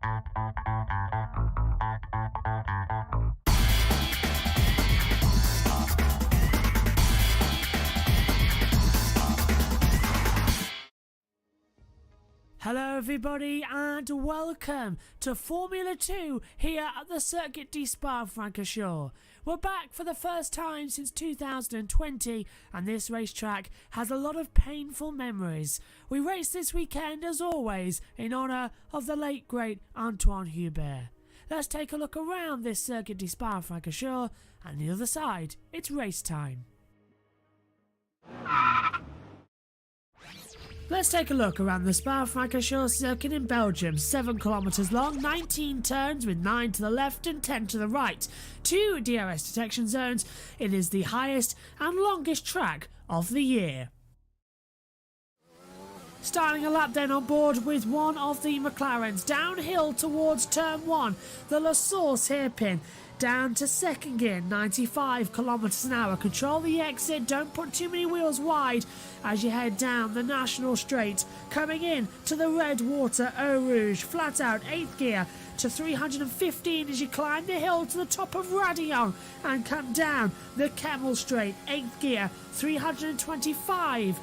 Hello everybody and welcome to Formula 2 here at the Circuit de Spa-Francorchamps. We're back for the first time since 2020 and this racetrack has a lot of painful memories. We raced this weekend as always in honour of the late great Antoine Hubert. Let's take a look around this Circuit de Spa-Francorchamps and the other side, it's race time. Let's take a look around the Spa-Francorchamps circuit in Belgium. 7 kilometres long, 19 turns with 9 to the left and 10 to the right. 2 DRS detection zones. It is the highest and longest track of the year. Starting a lap then on board with one of the McLarens. Downhill towards turn 1. The La Source hairpin. Down to second gear, 95 kilometres an hour. Control the exit, don't put too many wheels wide as you head down the National Straight. Coming in to the Red Water Eau Rouge, flat out 8th gear to 315 as you climb the hill to the top of Radillon and come down the Kemmel Straight, 8th gear, 325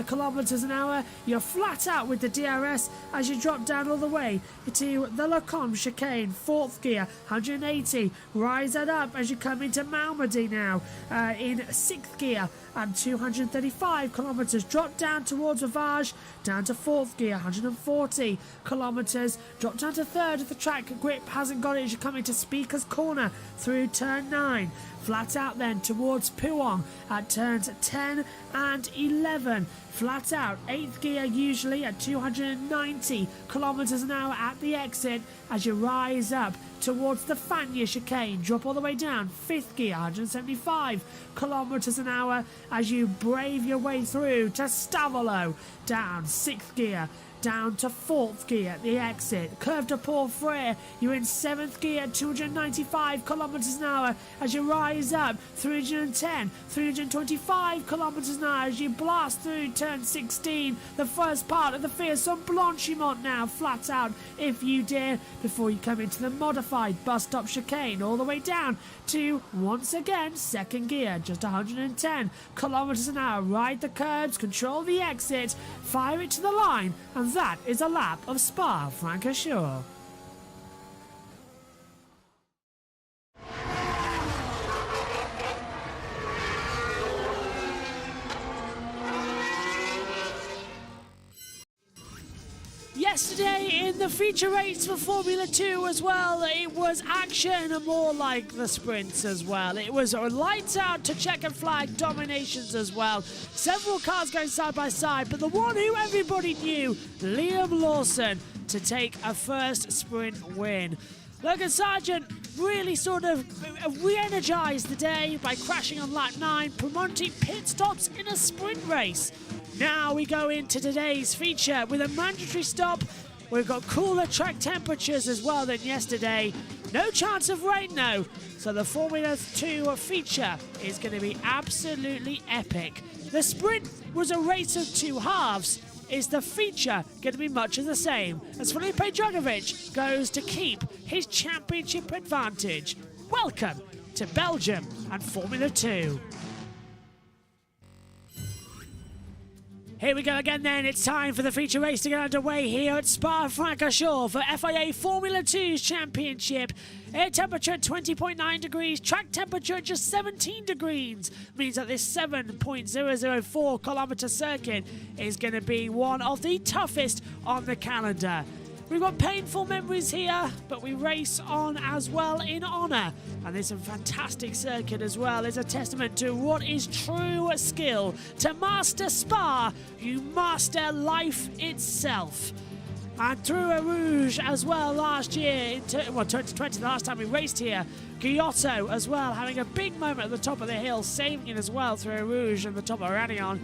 kilometres an hour. You're flat out with the DRS as you drop down all the way to the Lacombe chicane, 4th gear, 180. Rise that up as you come into Malmedy now in 6th gear and 235 kilometres. Drop down towards Ravage, down to 4th gear, 140 kilometres. Drop down to 3rd if the track grip hasn't got it as you come into Speaker's Corner through turn 9. Flat out then towards Pouhon at turns 10 and 11. Flat out, 8th gear usually at 290 kilometres an hour at the exit as you rise up towards the Fagnes chicane. Drop all the way down, 5th gear, 175 kilometres an hour as you brave your way through to Stavelot. Down, 6th gear. Down to 4th gear at the exit. Curve de Port Frere, you're in 7th gear, 295 kilometres an hour as you rise up, 310, 325 kilometres an hour as you blast through turn 16, the first part of the fearsome Blanchimont now, flat out if you dare, before you come into the modified bus stop chicane, all the way down to, once again, 2nd gear, just 110 kilometres an hour. Ride the curbs, control the exit, fire it to the line, and that is a lap of Spa-Francorchamps. Yesterday in the feature race for Formula 2 as well, it was action and more like the sprints as well. It was lights out to checkered flag dominations as well. Several cars going side by side, but the one who everybody knew, Liam Lawson, to take a first sprint win. Logan Sargent really sort of re-energised the day by crashing on lap 9, promoting pit stops in a sprint race. Now we go into today's feature with a mandatory stop. We've got cooler track temperatures as well than yesterday. No chance of rain though, so the Formula 2 feature is going to be absolutely epic. The sprint was a race of 2 halves. Is the feature going to be much of the same as Felipe Drugovich goes to keep his championship advantage? Welcome to Belgium and Formula 2. Here we go again then, it's time for the feature race to get underway here at Spa-Francorchamps for FIA Formula 2's Championship. Air temperature 20.9 degrees, track temperature just 17 degrees. Means that this 7.004 kilometre circuit is going to be one of the toughest on the calendar. We've got painful memories here, but we race on as well in honour. And this fantastic circuit as well is a testament to what is true skill. To master Spa, you master life itself. And through Eau Rouge as well last year, 2020, the last time we raced here, Giotto as well having a big moment at the top of the hill, saving it as well through Eau Rouge and the top of Radillon.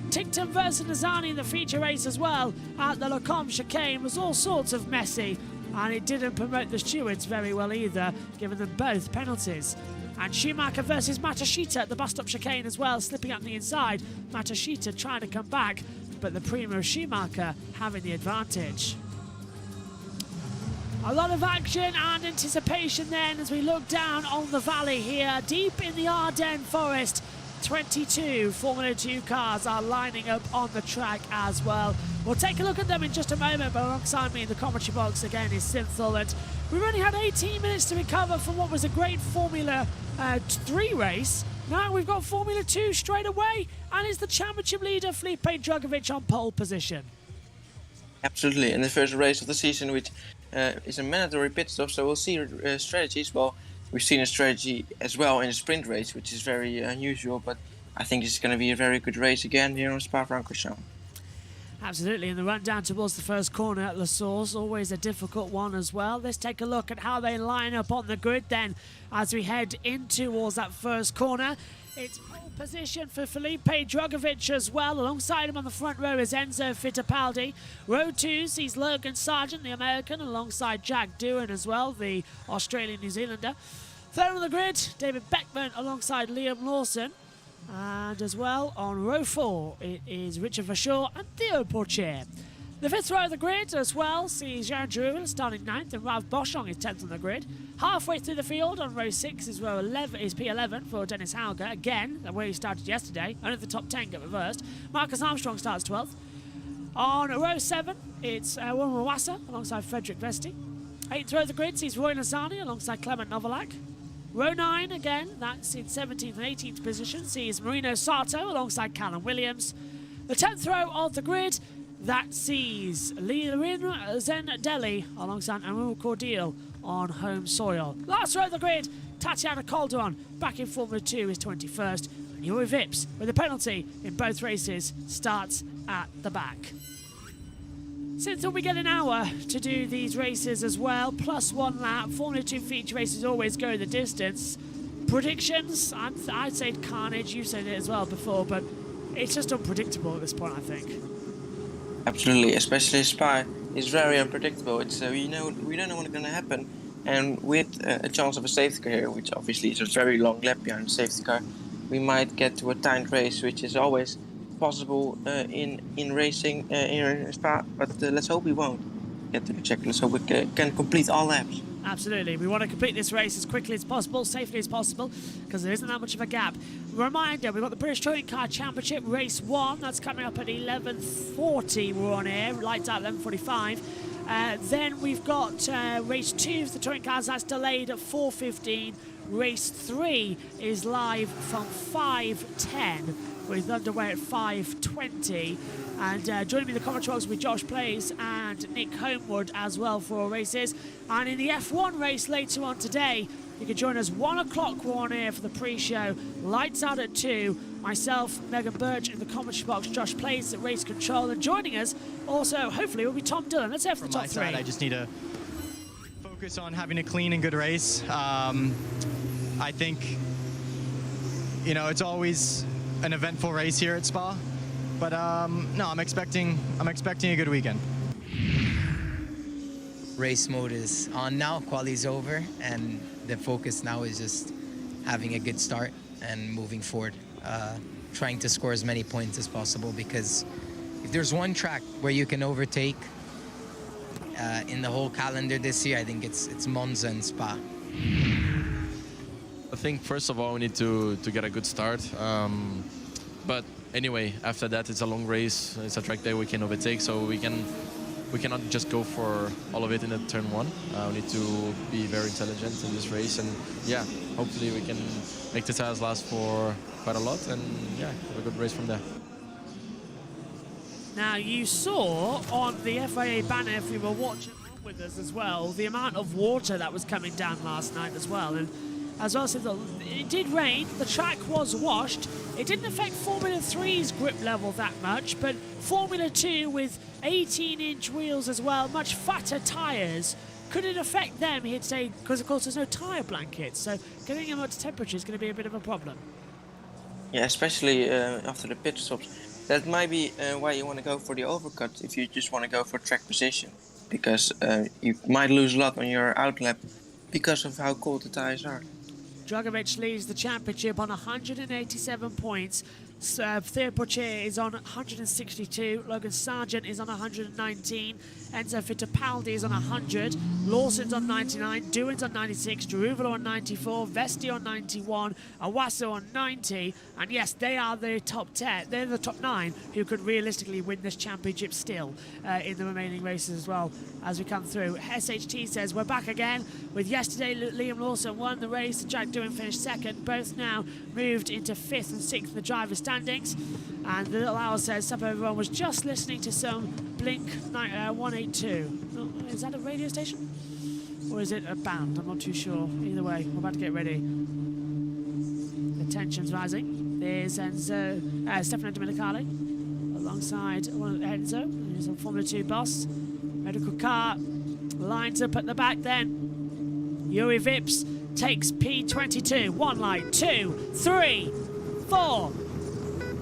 Tickton versus Nizani in the feature race as well at the Lacombe chicane was all sorts of messy, and it didn't promote the stewards very well either, giving them both penalties. And Schumacher versus Matsushita at the bus stop chicane as well, slipping up the inside. Matsushita trying to come back, but the Primo Schumacher having the advantage. A lot of action and anticipation then as we look down on the valley here, deep in the Ardennes forest. 22 Formula 2 cars are lining up on the track as well. We'll take a look at them in just a moment, but alongside me in the commentary box again is Synthol. And we've only had 18 minutes to recover from what was a great Formula 3 race. Now we've got Formula 2 straight away, and it's the championship leader Felipe Drugovich on pole position. Absolutely, in the first race of the season, which is a mandatory pit stop, so we'll see strategies. Well, we've seen a strategy as well in a sprint race, which is very unusual, but I think this is going to be a very good race again here on Spa-Francorchamps. Absolutely, and the run down towards the first corner at La Source, always a difficult one as well. Let's take a look at how they line up on the grid then as we head in towards that first corner. It's pole position for Felipe Drugovich as well. Alongside him on the front row is Enzo Fittipaldi. Row 2 sees Logan Sargent, the American, alongside Jack Doohan as well, the Australian-New Zealander. Third on the grid, David Beckman alongside Liam Lawson. And as well on row 4, it is Richard Verschoor and Theo Pourchaire. The fifth row of the grid as well sees Jean Drouin starting 9th and Ralph Boschong is 10th on the grid. Halfway through the field on row 6 is row 11 is P11 for Dennis Hauger, again where he started yesterday, only the top 10 get reversed. Marcus Armstrong starts 12th. On row 7 it's Warren Wassa alongside Frederick Vesti. 8th row of the grid sees Roy Nazani alongside Clement Novalak. Row 9 again, that's in 17th and 18th position, sees Marino Sato alongside Callum Williams. The 10th row of the grid, that sees Lirin Zendelli alongside Amul Cordial on home soil. Last row of the grid, Tatiana Calderon back in Formula 2 is 21st. And Yuri Vips with a penalty in both races starts at the back. Since we get an hour to do these races as well, plus 1 lap. Formula 2 feature races always go the distance. Predictions, I'd say carnage, you said it as well before, but it's just unpredictable at this point, I think. Absolutely, especially Spa is very unpredictable. It's we don't know what's going to happen, and with a chance of a safety car here, which obviously is a very long lap behind the safety car, we might get to a timed race, which is always possible in racing in Spa, but let's hope we won't get to the check. Let's hope we can complete all laps. Absolutely, we want to complete this race as quickly as possible, safely as possible, because there isn't that much of a gap. Reminder, we've got the British Touring Car Championship race 1, that's coming up at 11:40, we're on air, lights out 11:45. Then we've got race 2 for the touring cars, that's delayed at 4:15. Race 3 is live from 5:10. We're underway at 5:20. And joining me in the commentary box with Josh Plays and Nick Homewood as well for our races. And in the F1 race later on today, you can join us 1 o'clock, we're on air for the pre-show. Lights out at 2. Myself, Megan Birch in the commentary box, Josh Plays at race control. And joining us also, hopefully, will be Tom Dillon. Let's hear for the top 3. From my side, I just need to focus on having a clean and good race. I think, you know, it's always an eventful race here at Spa, but no, I'm expecting a good weekend. Race mode is on now, quali's over, and the focus now is just having a good start and moving forward, trying to score as many points as possible, because if there's one track where you can overtake in the whole calendar this year, I think it's Monza and Spa. I think first of all we need to get a good start, but anyway, after that it's a long race. It's a track that we can overtake, so we cannot just go for all of it in the turn 1. We need to be very intelligent in this race, and yeah, hopefully we can make the tires last for quite a lot, and yeah, have a good race from there. Now you saw on the FIA banner, if you were watching with us as well, the amount of water that was coming down last night as well. And as well as it did rain, the track was washed. It didn't affect Formula 3's grip level that much, but Formula 2 with 18-inch wheels as well, much fatter tyres, could it affect them here today? Because of course there's no tyre blankets, so getting them up to temperature is going to be a bit of a problem. Yeah, especially after the pit stops. That might be why you want to go for the overcut if you just want to go for track position, because you might lose a lot on your outlap because of how cold the tyres are. Drugovich leads the championship on 187 points. Theo Poitier is on 162, Logan Sargent is on 119, Enzo Fittipaldi is on 100, Lawson's on 99, Doohan's on 96, Deruvalo on 94, Vesti on 91, Awaso on 90, and yes, they are the top 10, they're the top 9 who could realistically win this championship still in the remaining races as well as we come through. SHT says we're back again with yesterday Liam Lawson won the race, Jack Doohan finished second, both now moved into 5th and 6th in the driver's standings. And the little owl says, sup everyone, was just listening to some Blink 182. Is that a radio station? Or is it a band? I'm not too sure. Either way, we're about to get ready. The tension's rising. There's Enzo, Stefano Domenicali alongside Enzo, who's a Formula 2 boss. Medical car lines up at the back then. Yuri Vips takes P22. 1 light, 2, 3, 4.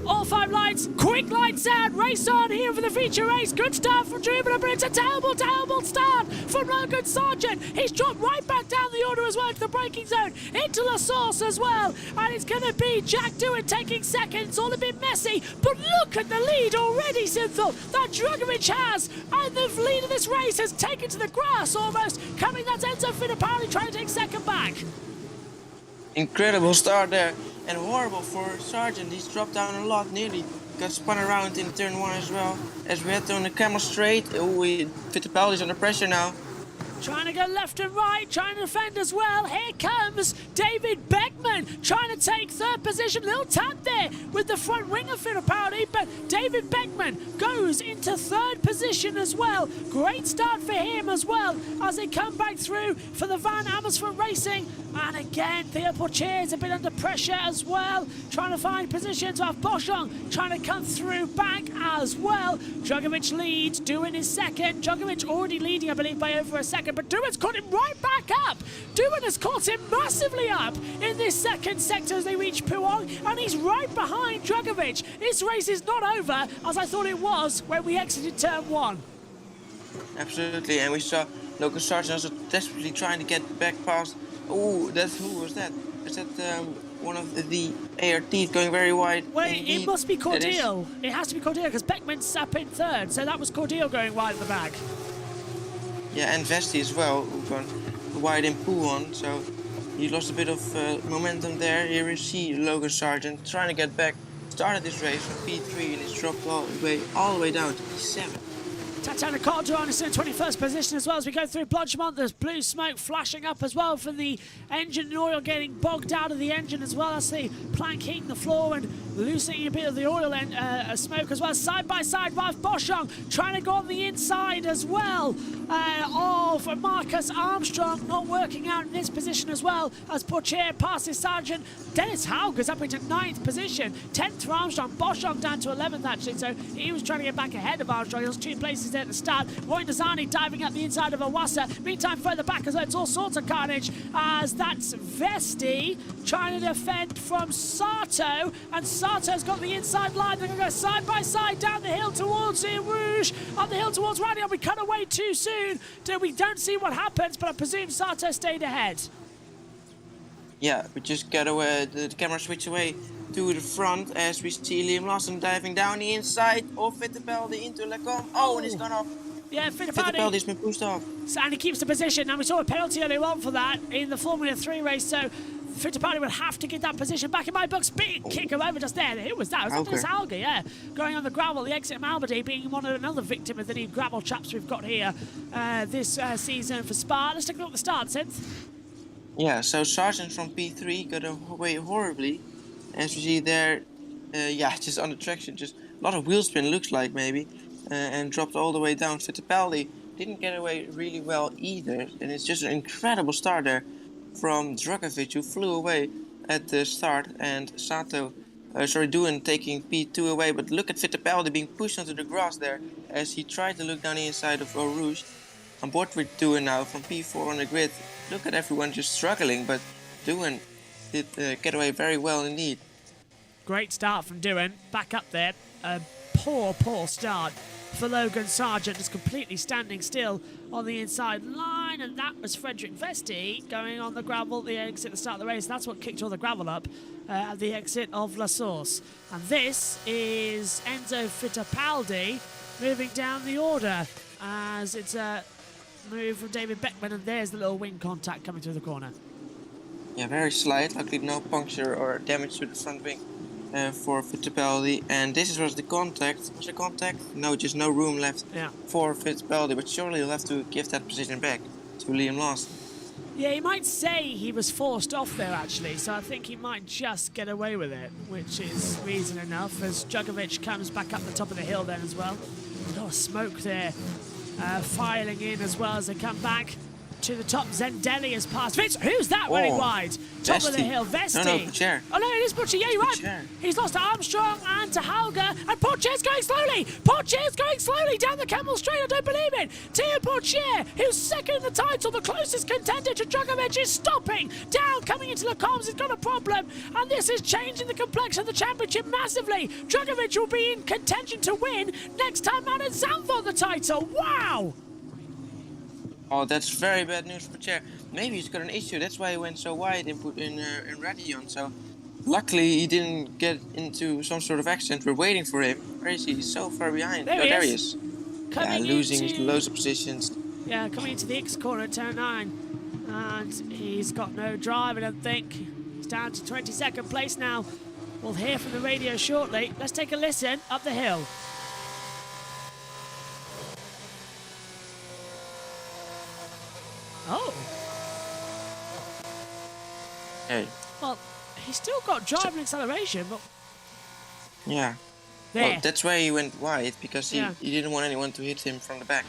All 5 lights, quick lights out, race on here for the feature race. Good start from Jupiter, but it's a terrible start from Logan Sargent. He's dropped right back down the order as well into the braking zone, into La Source as well. And it's going to be Jack Doohan taking second. It's all a bit messy, but look at the lead already, Synthel, that Drugovich has. And the lead of this race has taken to the grass almost. Coming, that's Enzo Fittipaldi trying to take second back. Incredible start there, and horrible for Sargent. He's dropped down a lot, nearly got spun around in turn 1 as well. As we head on the camel straight, Fittipaldi's under pressure now. Trying to go left and right, trying to defend as well. Here comes David Beckman, trying to take 3rd position. Little tap there with the front wing of Fittipaldi, but David Beckman goes into 3rd position as well. Great start for him as well as they come back through for the Van Amersfoort Racing. And again, Theo Poitier is a bit under pressure as well, trying to find positions. While Boschung trying to come through back as well. Drugovich leads, Doohan is second. Drugovich already leading, I believe, by over a second, but Doohan's caught him right back up. Doohan has caught him massively up in this second sector as they reach Puong, and he's right behind Drugovich. This race is not over, as I thought it was when we exited turn 1. Absolutely, and we saw Logan Sargent also desperately trying to get back past. Oh, who was that? Is that one of the ARTs going very wide? Well, it must be Cordeal. It has to be Cordeal because Beckman's up in 3rd, so that was Cordeal going wide at the back. Yeah, and Vesti as well, who gone wide in Puon, so he lost a bit of momentum there. Here we see Logan Sargent trying to get back. Started this race from P3 and he's dropped all the way down to P7. Tatiana Calderon is in 21st position as well as we go through Blodgemont. There's blue smoke flashing up as well from the engine and oil getting bogged out of the engine as well as the plank heating the floor and loosening a bit of the oil and smoke as well. Side by side, Ralph Boschung trying to go on the inside as well of Marcus Armstrong, not working out in this position as well as Poitier passes Sargent. Dennis Hauger's up into 9th position, 10th for Armstrong, Boschung down to 11th actually, so he was trying to get back ahead of Armstrong. He was 2 places there at the start. Roy Nazani diving up the inside of Awasa. Meantime, further back as well, it's all sorts of carnage as that's Vesti trying to defend from Sato, and Sato's got the inside line. They're going to go side by side down the hill towards Rouge, up the hill towards Radion. We cut away too soon. We don't see what happens, but I presume Sato stayed ahead. Yeah, we just got away, the camera switch away to the front as we see Liam Lawson diving down the inside of Fittipaldi into Lacombe. Oh, and he's gone off. Yeah, Fittipaldi's been pushed off. So, and he keeps the position. Now we saw a penalty earlier on for that in the Formula 3 race, so Fittipaldi would have to get that position back in my books. Big kick him over just there. Who was that? It was Dennis Hauger, yeah. Going on the gravel, the exit of Malmedy being another victim of the new gravel chaps we've got here this season for Spa. Let's take a look at the start, Synth. Yeah, so Sargent from P3 got away horribly. As you see there, just on the traction, just a lot of wheel spin looks like maybe, and dropped all the way down. Fittipaldi didn't get away really well either, and it's just an incredible start there from Drugovich, who flew away at the start, and Doohan taking P2 away. But look at Fittipaldi being pushed onto the grass there as he tried to look down the inside of Eau Rouge. On board with Doohan now from P4 on the grid. Look at everyone just struggling, but Doohan did get away very well indeed. Great start from Doohan, back up there. A poor start for Logan Sargent, just completely standing still on the inside line. 9, and that was Frederick Vesti going on the gravel at the exit at the start of the race. That's what kicked all the gravel up at the exit of La Source. And this is Enzo Fittipaldi moving down the order as it's a move from David Beckman, and there's the little wing contact coming through the corner. Yeah, very slight. Luckily, no puncture or damage to the front wing for Fittipaldi. And this was the contact. Was there contact? No, just no room left for Fittipaldi. But surely he'll have to give that position back to Liam Lawson. Yeah, you might say he was forced off there, actually, so I think he might just get away with it, which is reason enough, as Djokovic comes back up the top of the hill then as well. A lot of smoke there, filing in as well as they come back to the top. Zendelli has passed. Vince, who's that running wide? Top of the hill, Vesti. No, Pogačar. Oh no, it is Pogačar. Yeah, you're right. Pogačar. He's lost to Armstrong and to Hauger, and Pogačar's going slowly. Pogačar's going slowly down the Camel Straight. I don't believe it. Theo Pogačar, who's second in the title, the closest contender to Djokovic, is stopping down, coming into the comms. He's got a problem, and this is changing the complexion of the championship massively. Djokovic will be in contention to win next time out at Zandvoort the title. Wow. Oh, that's very bad news for Pogačar. Maybe he's got an issue. That's why he went so wide and put in Radillon. So luckily he didn't get into some sort of accident. We're waiting for him. Where is he? He's so far behind. There he is. Yeah, losing loads of positions. Yeah, coming into the X corner at turn 9. And he's got no drive, I don't think. He's down to 22nd place now. We'll hear from the radio shortly. Let's take a listen up the hill. Oh. Hey. Well, he's still got drive and acceleration, but... Yeah. There. Well, that's why he went wide, because he didn't want anyone to hit him from the back.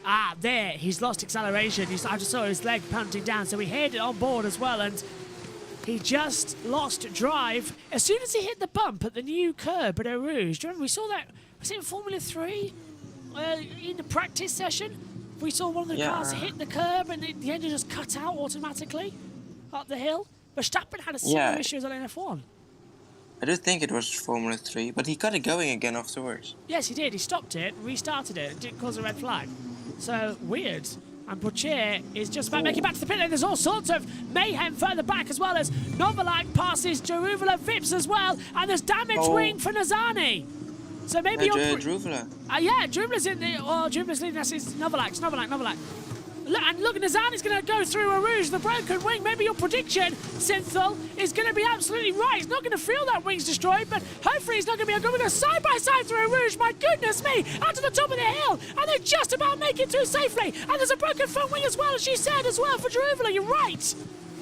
Ah, there. He's lost acceleration. I just saw his leg punting down, so he had it on board as well, and he just lost drive as soon as he hit the bump at the new curb at Eau Rouge. Do you remember we saw that? Was it in Formula 3? In the practice session? We saw one of the cars hit the curb and the engine just cut out automatically up the hill. Verstappen had a similar issue as on F1. I do think it was Formula 3, but he got it going again afterwards. Yes, he did. He stopped it, restarted it. It didn't cause a red flag. So, weird. And Pogačar is just about making back to the pit lane. There's all sorts of mayhem further back, as well as Novalak passes Jaruvula Vips as well. And there's damage wing for Nazani. So maybe Jaruvula. Yeah, Jaruvala's in the... Oh, Jaruvala's leading us. It's Novalak. And look, Nazani's going to go through Eau Rouge, the broken wing. Maybe your prediction, Synthel, is going to be absolutely right. He's not going to feel that wing's destroyed, but hopefully he's not going to be going to go side by side through Eau Rouge. My goodness me, out to the top of the hill, and they just about make it through safely. And there's a broken front wing as well, as she said as well for Jaruvula. You're right.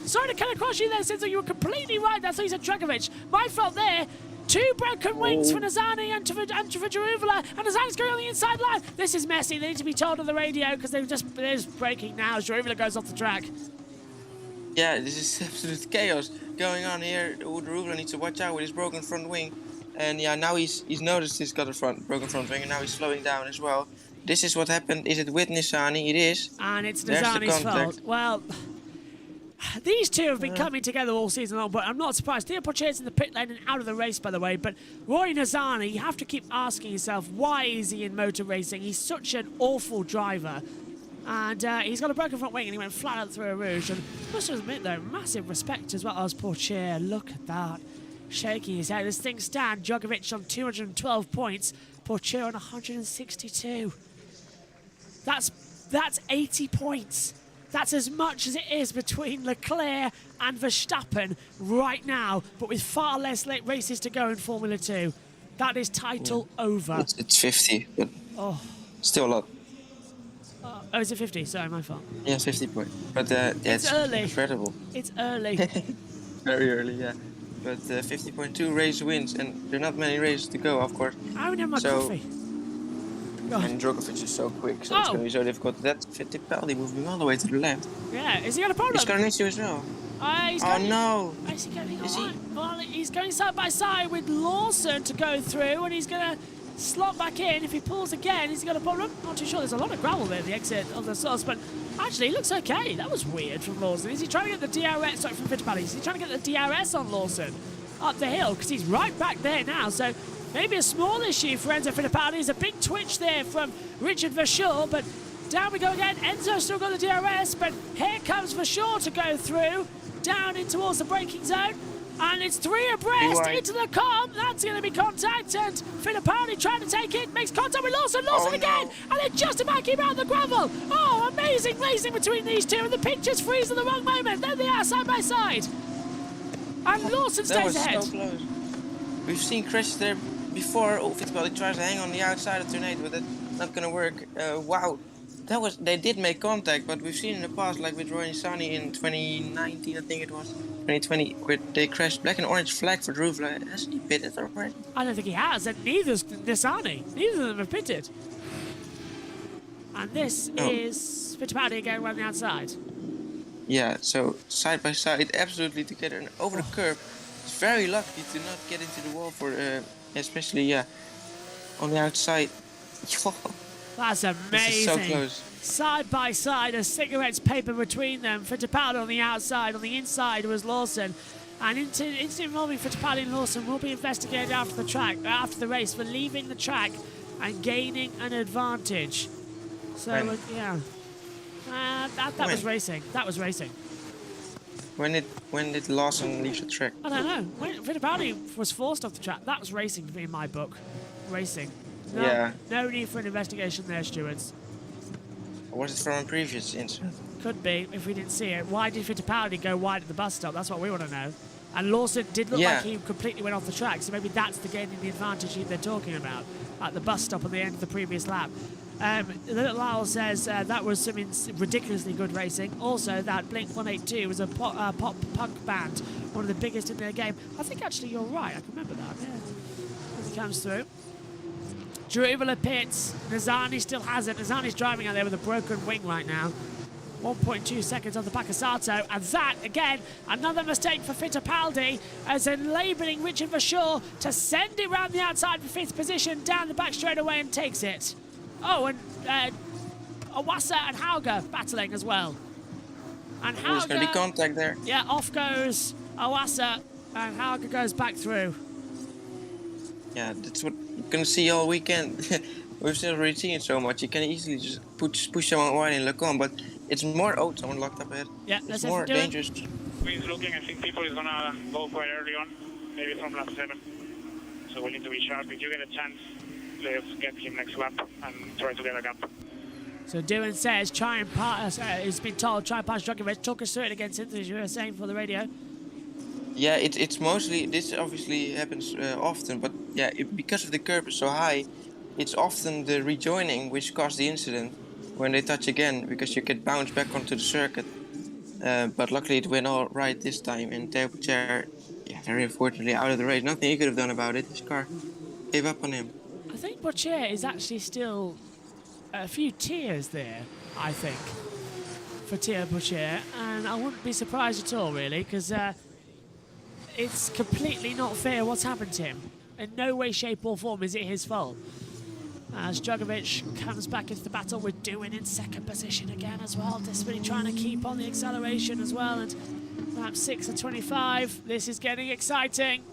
Sorry to cut across you there, Synthel. You were completely right. That's what he said, Djokovic. My fault there. 2 broken wings for Nazani and for Jaruvula, and Nazani's going on the inside line. This is messy. They need to be told on the radio because they're just breaking now as Jaruvula goes off the track. Yeah, this is absolute chaos going on here. Jaruvula needs to watch out with his broken front wing. And yeah, now he's noticed he's got a broken front wing, and now he's slowing down as well. This is what happened. Is it with Nizani? It is. And it's Nazani's fault. Well... These two have been coming together all season long, but I'm not surprised. Theo Pogačar's in the pit lane and out of the race, by the way. But Roy Nazani, you have to keep asking yourself, why is he in motor racing? He's such an awful driver. And he's got a broken front wing and he went flat out through Eau Rouge. And I must admit, though, massive respect as well as Pogačar. Look at that. Shaking his head. As things stand, Djokovic on 212 points. Pogačar on 162. That's 80 points. That's as much as it is between Leclerc and Verstappen right now, but with far less late races to go in Formula 2. That is title over. It's 50, but still a lot. Oh, is it 50? Sorry, my fault. Yeah, 50 points. But it's early. Incredible. It's early. Very early, yeah. But 50.2 race wins, and there are not many races to go, of course. I haven't had my coffee. And Djokovic is so quick, so it's going to be so difficult. That's Fittipaldi moving all the way to the left. Yeah, has he got a problem? He's got an issue as well. No. Is he getting Well, he's going side by side with Lawson to go through, and he's going to slot back in. If he pulls again, has he got a problem? Not too sure. There's a lot of gravel there at the exit of the source, but actually, it looks okay. That was weird from Lawson. Is he trying to get the DRS? Sorry, from Fittipaldi. Is he trying to get the DRS on Lawson up the hill? Because he's right back there now, so... Maybe a small issue for Enzo Fittipaldi. There's a big twitch there from Richard Verschoor, but Down we go again. Enzo still got the DRS, but here comes Vershaw to go through. Down in towards the braking zone. And it's 3 abreast Right. into the comp. That's going to be contact. And Fittipaldi trying to take it. Makes contact with Lawson. Lawson Oh, again. no. And they're just about to keep out the gravel. Oh, amazing racing between these two. And the pictures freeze at the wrong moment. There they are, side by side. And Lawson That stays was ahead. so close. We've seen crashes there before. Oh, Fittipaldi tries to hang on the outside of Tornado, but that's not gonna work. Wow, they did make contact, but we've seen in the past, like with Roy Nissany in 2019, I think it was 2020, where they crashed. Black and orange flag for Drew Vla. Hasn't he pitted already? I don't think he has, and neither's Nissany. Neither of them have pitted. And this Oh. is Fittipaldi again around the outside. Yeah, so side by side, absolutely together and over the curb. It's very lucky to not get into the wall for, especially on the outside. That's This amazing. is so close. Side by side, as cigarettes paper between them. Fittipaldi on the outside, on the inside was Lawson. And incident involving Fittipaldi and Lawson will be investigated after the race for leaving the track and gaining an advantage. So When? yeah, that was When? racing. That was racing. When did Lawson leave the track? I don't know. When Fittipaldi was forced off the track, that was racing to me in my book. Racing. No, Yeah. No need for an investigation there, stewards. Or was it from a previous incident? Could be, if we didn't see it. Why did Fittipaldi go wide at the bus stop? That's what we want to know. And Lawson did look Yeah. like he completely went off the track, so maybe that's the gaining the advantage they're talking about at the bus stop at the end of the previous lap. Little Lowell says that was some ridiculously good racing. Also, that Blink 182 was a pop punk band, one of the biggest in their game. I think actually you're right. I can remember that. Yeah, as it comes through. Jarubala pits. Nizani still has it. Nizani's driving out there with a broken wing right now. 1.2 seconds on the back of Sato. And that, again, another mistake for Fittipaldi as in labelling Richard Vershaw to send it round the outside for 5th position, down the back straightaway and takes it. Oh, and Awasa and Hauger battling as well. And There's going to be Hauger, contact there. yeah, off goes Awasa and Hauger goes back through. Yeah, that's what you're going to see all weekend. We've still already seen it so much. You can easily just push someone wide and look on, but it's more... Oh, someone locked up ahead. Yeah, It's that's more it for doing. dangerous. He's looking, I think people is gonna go quite early on, maybe from lap 7. So we need to be sharp. If you get a chance, let's get him next lap and try to get a gap. So Doohan says, try and pass, he's been told, try and pass Djokovic. Talk us through it again, Cynthia, as you were saying for the radio. Yeah, it's mostly... This obviously happens often, but yeah, because of the curb is so high, it's often the rejoining which caused the incident when they touch again, because you get bounced back onto the circuit. But luckily it went all right this time, and Theo Pourchaire, yeah, very unfortunately out of the race. Nothing he could have done about it. His car gave up on him. I think Pourchaire is actually still a few tiers there, I think, for Theo Pourchaire. And I wouldn't be surprised at all, really, because it's completely not fair what's happened to him. In no way, shape or form is it his fault. As Djokovic comes back into the battle, we're doing in 2nd position again as well, desperately trying to keep on the acceleration as well. And lap 6 of 25, this is getting exciting.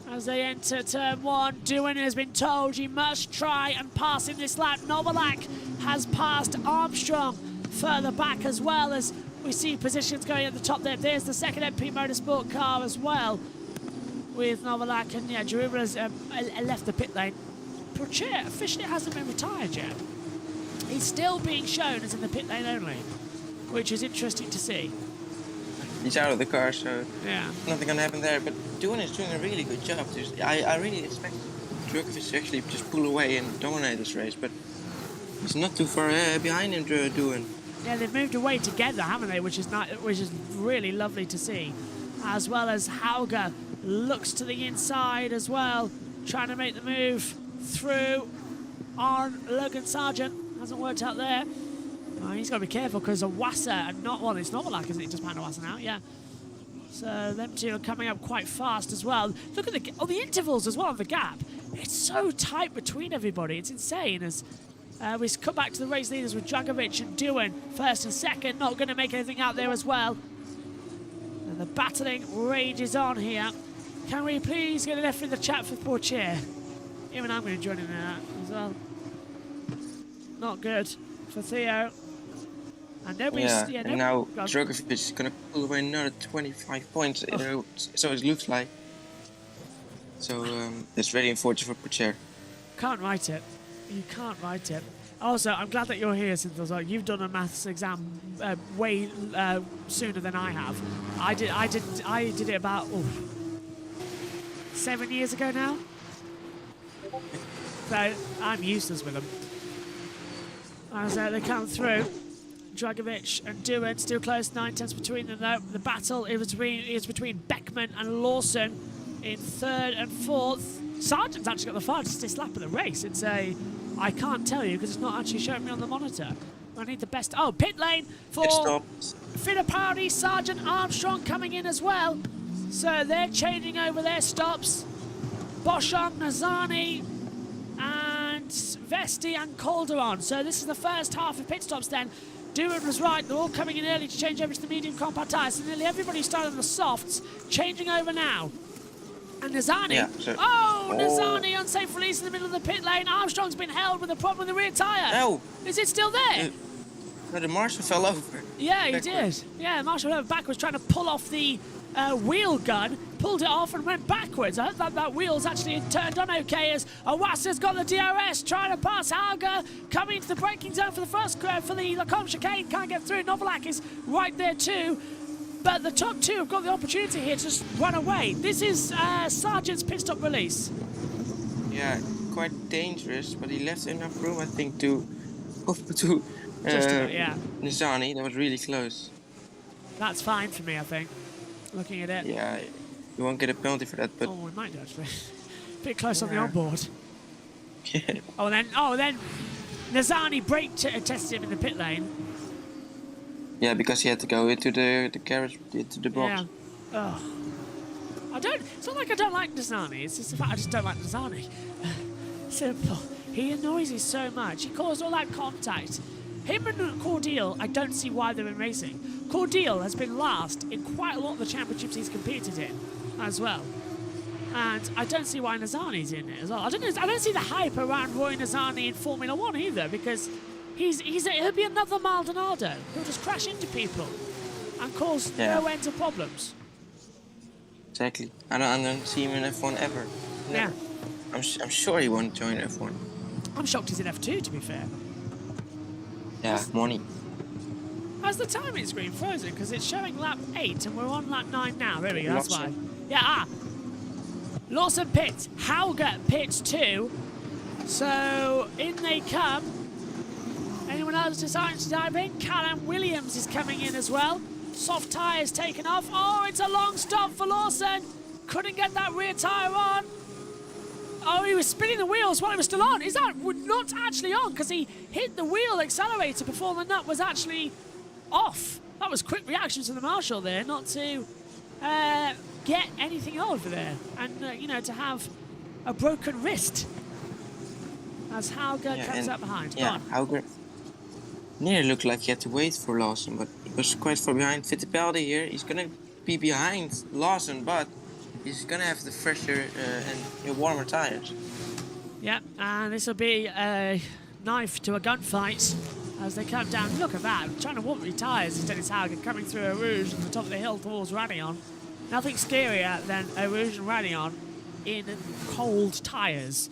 As they enter turn 1, Doohan has been told he must try and pass in this lap. Novalak has passed Armstrong further back as well, as we see positions going at the top there. There's the 2nd MP Motorsport car as well with Novalak, and yeah, Jarubala's left the pit lane. Pourchaire officially hasn't been retired yet. He's still being shown as in the pit lane only, which is interesting to see. He's out of the car, so Yeah. nothing gonna happen there. But Doohan is doing a really good job. I really expect Djokovic to actually just pull away and dominate this race, but he's not too far behind him, Doohan. Yeah, they've moved away together, haven't they? Which is really lovely to see. As well as Hauger looks to the inside as well, trying to make the move through on Logan Sargent. Hasn't worked out there. Oh, he's got to be careful because Awasa and it's Novalak, isn't it? Just behind Awasa now, yeah. So them two are coming up quite fast as well. Look at the intervals as well on the gap. It's so tight between everybody. It's insane. As we come back to the race leaders with Djokovic and Doohan, 1st and 2nd. Not going to make anything out there as well. And the battling rages on here. Can we please get an F in the chat for Pourchaire? Even I'm going to join in that as well. Not good for Theo. And nobody's... Yeah, and now go on. Drogovic is going to pull away another 25 points. So it looks like. So it's very unfortunate for Pocher. Can't write it. You can't write it. Also, I'm glad that you're here, Synthos. You've done a maths exam way sooner than I have. I did it about 7 years ago now. So I'm useless with them. As they come through, Dragovic and Duan still close, 9/10 between them though. The battle is between Beckman and Lawson in third and fourth. Sargent's actually got the fastest lap of the race. It's a, I can't tell you because it's not actually showing me on the monitor. I need the best. Oh, pit lane for Fittipaldi, Sargent, Armstrong coming in as well. So they're changing over their stops. Boschung, Nazani, and Vesti and Calderon. So this is the first half of pit stops then. Duan was right, they're all coming in early to change over to the medium compact tyres. So nearly everybody started on the softs, changing over now. And Nazani, Nazani, unsafe release in the middle of the pit lane. Armstrong's been held with a problem with the rear tyre. No. Is it still there? No, the Marshall fell over. Yeah, he did. Yeah, Marshall went backwards trying to pull off the wheel gun, pulled it off and went backwards. I hope that wheel's actually turned on okay as Owassa's got the DRS, trying to pass Hauger, coming into the braking zone for the first for the Lacombe chicane, can't get through. Novalak is right there too. But the top two have got the opportunity here to just run away. This is Sargent's pit stop release. Yeah, quite dangerous, but he left enough room, I think, to yeah. Nizani. That was really close. That's fine for me, I think. Looking at it. Yeah, you won't get a penalty for that, but... Oh, we might do, actually. Bit close on the onboard. Yeah. Oh, then Nazani brake tested him in the pit lane. Yeah, because he had to go into the garage, into the box. Yeah. It's not like I don't like Nazani. It's just the fact I just don't like Nazani. Simple. He annoys me so much. He caused all that contact. Him and Cordeal, I don't see why they're in racing. Cordeal has been last in quite a lot of the championships he's competed in as well. And I don't see why Nazani's in it as well. I don't see the hype around Roy Nazani in Formula 1 either, because he'll be another Maldonado. He'll just crash into people and cause no end of problems. Exactly. I don't see him in F1 ever. No. Yeah. I'm sure he won't join F1. I'm shocked he's in F2, to be fair. Yeah, money. How's the timing screen frozen? Because it's showing lap 8 and we're on lap 9 now. There we go, that's why. Yeah, Lawson pits. Hauger pits too. So in they come. Anyone else deciding to dive in? Callum Williams is coming in as well. Soft tyres taken off. Oh, it's a long stop for Lawson. Couldn't get that rear tyre on. Oh, he was spinning the wheels while it was still on. Is that not actually on? Because he hit the wheel accelerator before the nut was actually off. That was quick reaction to the marshal there, not to get anything over there. And, to have a broken wrist. As Hauger comes up behind. Yeah, Hauger nearly looked like he had to wait for Lawson, but he was quite far behind. Fittipaldi here, he's going to be behind Lawson, but he's going to have the fresher and warmer tires. Yep, and this will be a knife to a gunfight as they come down. Look at that, trying to warm the tyres is Dennis Hauger coming through Eau Rouge at the top of the hill towards Radion. Nothing scarier than Eau Rouge and Radion in cold tyres,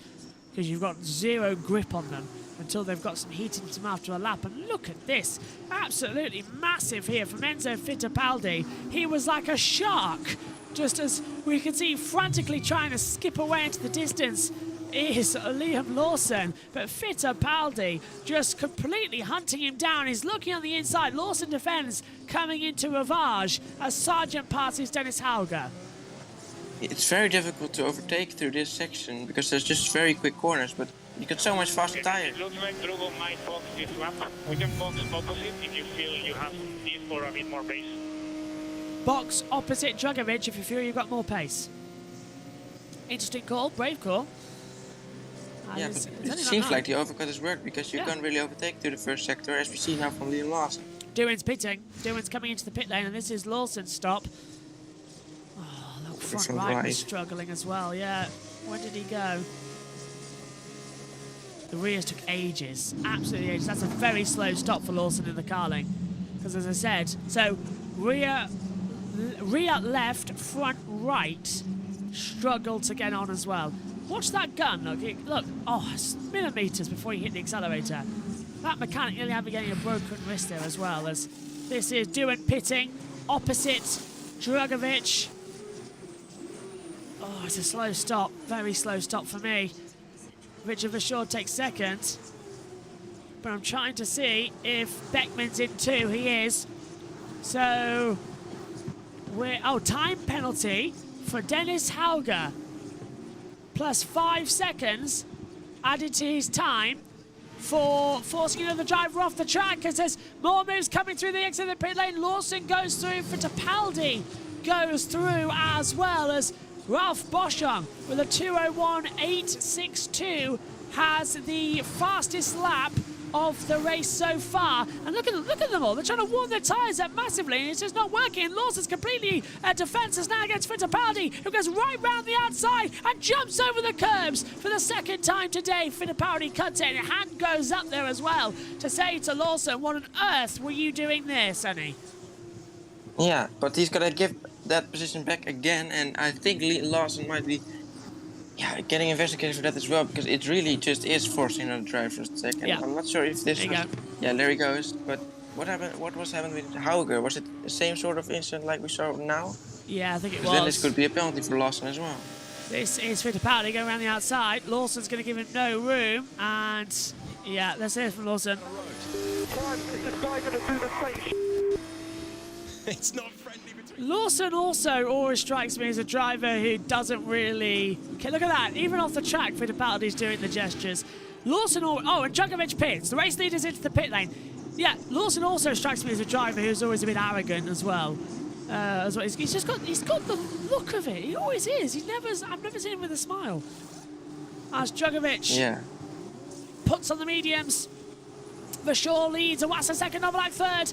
because you've got zero grip on them until they've got some heat into them after a lap. And look at this, absolutely massive here from Enzo Fittipaldi. He was like a shark, just as we can see frantically trying to skip away into the distance is Liam Lawson, but Fittipaldi just completely hunting him down. He's looking on the inside. Lawson defends, coming into Ravage as Sargent passes Dennis Hauger. It's very difficult to overtake through this section because there's just very quick corners, but you got so much faster tires. It looks like Drogo might box this lap. We can box opposite if you feel you have need for a bit more pace. Box opposite Dragovic if you feel you've got more pace. Interesting call, brave call. Yeah, but it seems like the overcut has worked because you can't really overtake through the first sector, as we see now from Liam Lawson. Duan's pitting. Duan's coming into the pit lane, and this is Lawson's stop. Oh, the front right was struggling as well, yeah. Where did he go? The rears took ages, absolutely ages. That's a very slow stop for Lawson in the Carling. Because as I said, so rear left, front right struggle to get on as well. Watch that gun, look, oh, it's millimeters before you hit the accelerator. That mechanic nearly having getting a broken wrist there as well, as this is Doohan pitting opposite Drugovich. Oh, it's a slow stop, very slow stop for me. Richard Verschoor takes second, but I'm trying to see if Beckman's in too. He is. So, time penalty for Dennis Hauger. Plus 5 seconds added to his time for forcing another driver off the track, as there's more moves coming through the exit of the pit lane. Lawson goes through, Fittipaldi goes through as well, as Ralph Boschung with a 2:01.862 has the fastest lap of the race so far. And look at them all. They're trying to warm their tyres up massively, and it's just not working. Lawson's completely defenseless now against Fittipaldi, who goes right round the outside and jumps over the curbs for the second time today. Fittipaldi cuts it, and hand goes up there as well to say to Lawson, what on earth were you doing there, Sonny? Yeah, but he's gonna give that position back again, and I think Lawson might be getting investigated for that as well, because it really just is forcing another driver for a second. Yeah. I'm not sure if this There you was... go. Yeah, there he goes. But what happened? What was happening with Hauger? Was it the same sort of incident like we saw now? Yeah, I think it was. Then this could be a penalty for Lawson as well. This is Fittipaldi going around the outside. Lawson's going to give him no room, and yeah, let's hear it from Lawson. It's not friendly between. Lawson also always strikes me as a driver who doesn't really... Okay, look at that. Even off the track, Fittipaldi's doing the gestures. Lawson... and Drugovich pits. The race leader's into the pit lane. Yeah, Lawson also strikes me as a driver who's always a bit arrogant as well. He's just got the look of it. He always is. I've never seen him with a smile. As Drugovich puts on the mediums. Verschoor leads. Iwasa second, Novalak third.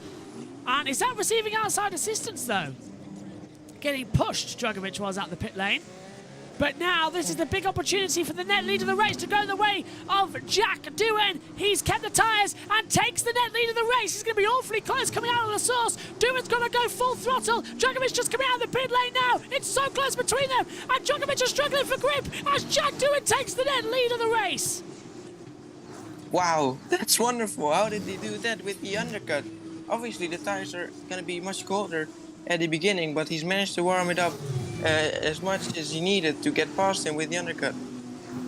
And is that receiving outside assistance, though? Getting pushed, Drugovich was at the pit lane. But now this is the big opportunity for the net lead of the race to go the way of Jack Doohan. He's kept the tyres and takes the net lead of the race. He's going to be awfully close coming out of the source. Doohan's going to go full throttle. Drugovich just coming out of the pit lane now. It's so close between them. And Drugovich is struggling for grip as Jack Doohan takes the net lead of the race. Wow, that's wonderful. How did he do that with the undercut? Obviously, the tires are going to be much colder at the beginning, but he's managed to warm it up as much as he needed to get past him with the undercut.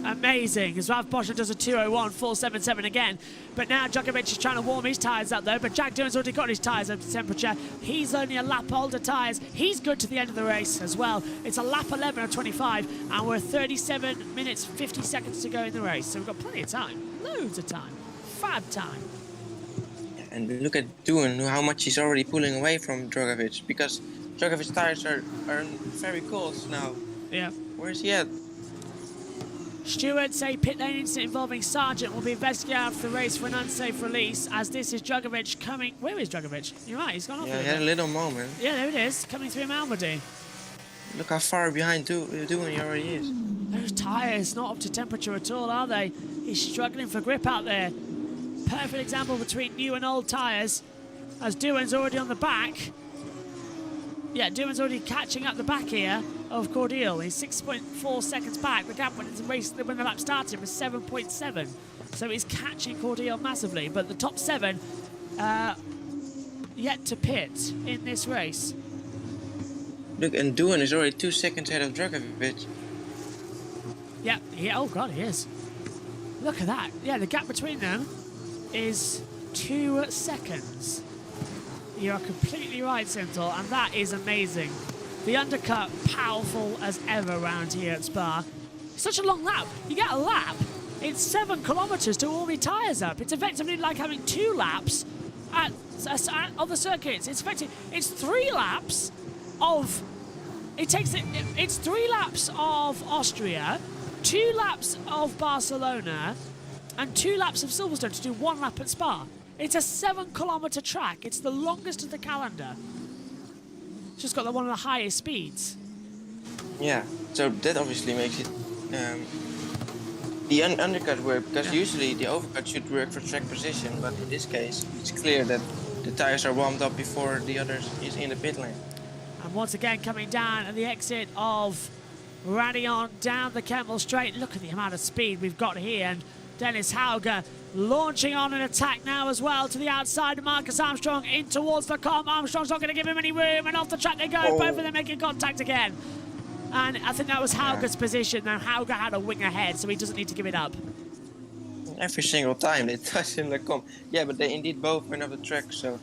Amazing, as Ralph Boschung does a 2:01.477 again. But now Drugovich is trying to warm his tyres up though, but Jack Doohan's already got his tyres up to temperature. He's only a lap older tyres. He's good to the end of the race as well. It's a lap 11 of 25, and we're 37 minutes, 50 seconds to go in the race. So we've got plenty of time, loads of time, fab time. And look at Doohan, how much he's already pulling away from Drugovich, because Drugovich's tires are very cold now. Yeah. Where's he at? Stewards say pit lane incident involving Sargent will be investigated after the race for an unsafe release, as this is Drugovich coming... Where is Drugovich? You're right, he's gone off. Yeah, he had a little moment. Yeah, there it is, coming through Malmedy. Look how far behind Doohan he already is. Those tyres not up to temperature at all, are they? He's struggling for grip out there. Perfect example between new and old tyres, as Doohan's already on the back. Yeah, Doohan's already catching up the back here of Cordeal. He's 6.4 seconds back. The gap when the lap started was 7.7. So he's catching Cordeal massively. But the top 7 yet to pit in this race. Look, and Doohan is already 2 seconds ahead of Drugovich. Yeah, oh God, he is. Look at that. Yeah, the gap between them is 2 seconds. You are completely right, Sintel, and that is amazing. The undercut, powerful as ever around here at Spa. Such a long lap. You get a lap, it's 7 kilometers to warm your tyres up. It's effectively like having 2 laps of the circuits. It's 3 laps of... It's 3 laps of Austria, 2 laps of Barcelona, and 2 laps of Silverstone to do 1 lap at Spa. It's a 7-kilometer track. It's the longest of the calendar. It's just got one of the highest speeds. Yeah, so that obviously makes it the undercut work, because usually the overcut should work for track position, but in this case it's clear that the tires are warmed up before the others is in the pit lane. And once again, coming down at the exit of Radion down the Kemmel Straight. Look at the amount of speed we've got here. And Dennis Hauger launching on an attack now as well to the outside of Marcus Armstrong in towards the com. Armstrong's not going to give him any room, and off the track they go. Oh. Both of them making contact again. And I think that was Hauger's position. Now Hauger had a wing ahead, so he doesn't need to give it up. Every single time they touch in the com. Yeah, but they indeed both went off the track, so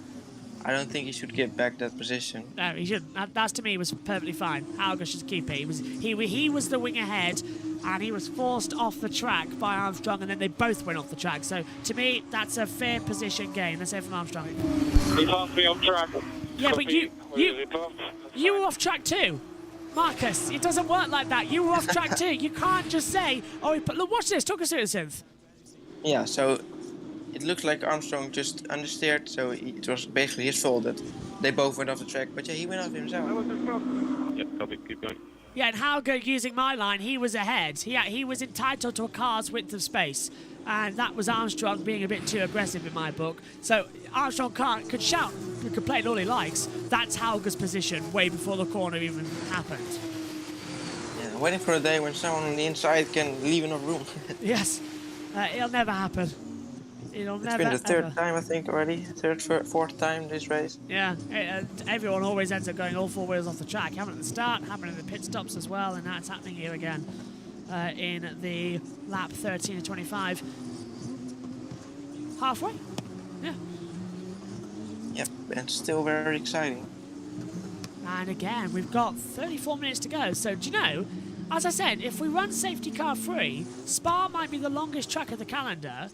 I don't think he should give back that position. No, he shouldn't. That to me was perfectly fine. Hauger should keep it. He was the wing ahead, and he was forced off the track by Armstrong, and then they both went off the track. So to me, that's a fair position gain. Let's say from Armstrong. He passed me off track. Yeah, but you You were off track too. Marcus, it doesn't work like that. You were off track too. You can't just say, oh, look, watch this. Talk us through it, Synth. Yeah, so it looks like Armstrong just understeered, so it was basically his fault that they both went off the track. But yeah, he went off himself. Yep, copy, keep going. Yeah, and Hauger, using my line, he was ahead. He was entitled to a car's width of space. And that was Armstrong being a bit too aggressive in my book. So Armstrong could shout, could complain all he likes. That's Hauger's position way before the corner even happened. Yeah, waiting for a day when someone on the inside can leave enough room. Yes, it'll never happen. It'll It's never, been the third ever. time, I think, already. Fourth time this race. Yeah, everyone always ends up going all four wheels off the track. Happened at the start, happened in the pit stops as well, and that's happening here again in the lap 13 of 25. Halfway? Yeah. Yep, and still very exciting. And again, we've got 34 minutes to go. So, do you know, as I said, if we run safety car free, Spa might be the longest track of the calendar,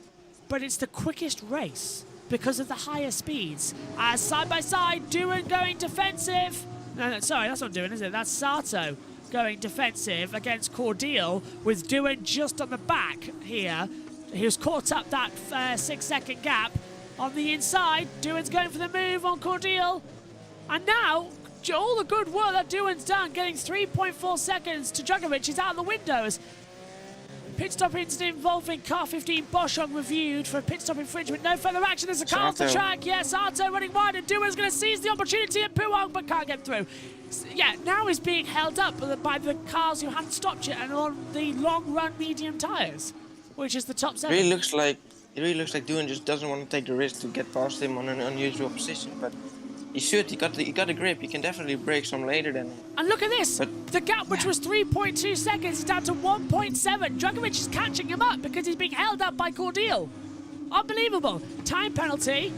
but it's the quickest race because of the higher speeds. As side by side, Doohan going defensive. No, sorry, that's not Doohan, is it? That's Sato going defensive against Cordial, with Doohan just on the back here. He was caught up that 6-second gap on the inside. Doohan's going for the move on Cordial. And now, all the good work that Doohan's done, getting 3.4 seconds to Djokovic, is out the windows. Pit stop incident involving car 15 Boschung reviewed for pit stop infringement. No further action. There's a car off the track. Yes, Sato running wide, and Doohan's going to seize the opportunity at Puang, but can't get through. Yeah, now he's being held up by the cars who hadn't stopped yet and on the long run medium tyres, which is the top It seven. really looks like Doohan just doesn't want to take the risk to get past him on an unusual position, but he should. He got a grip. He can definitely break some later than him. And look at this. But- The gap, which was 3.2 seconds, is down to 1.7. Djokovic is catching him up because he's being held up by Cordial. Unbelievable. Time penalty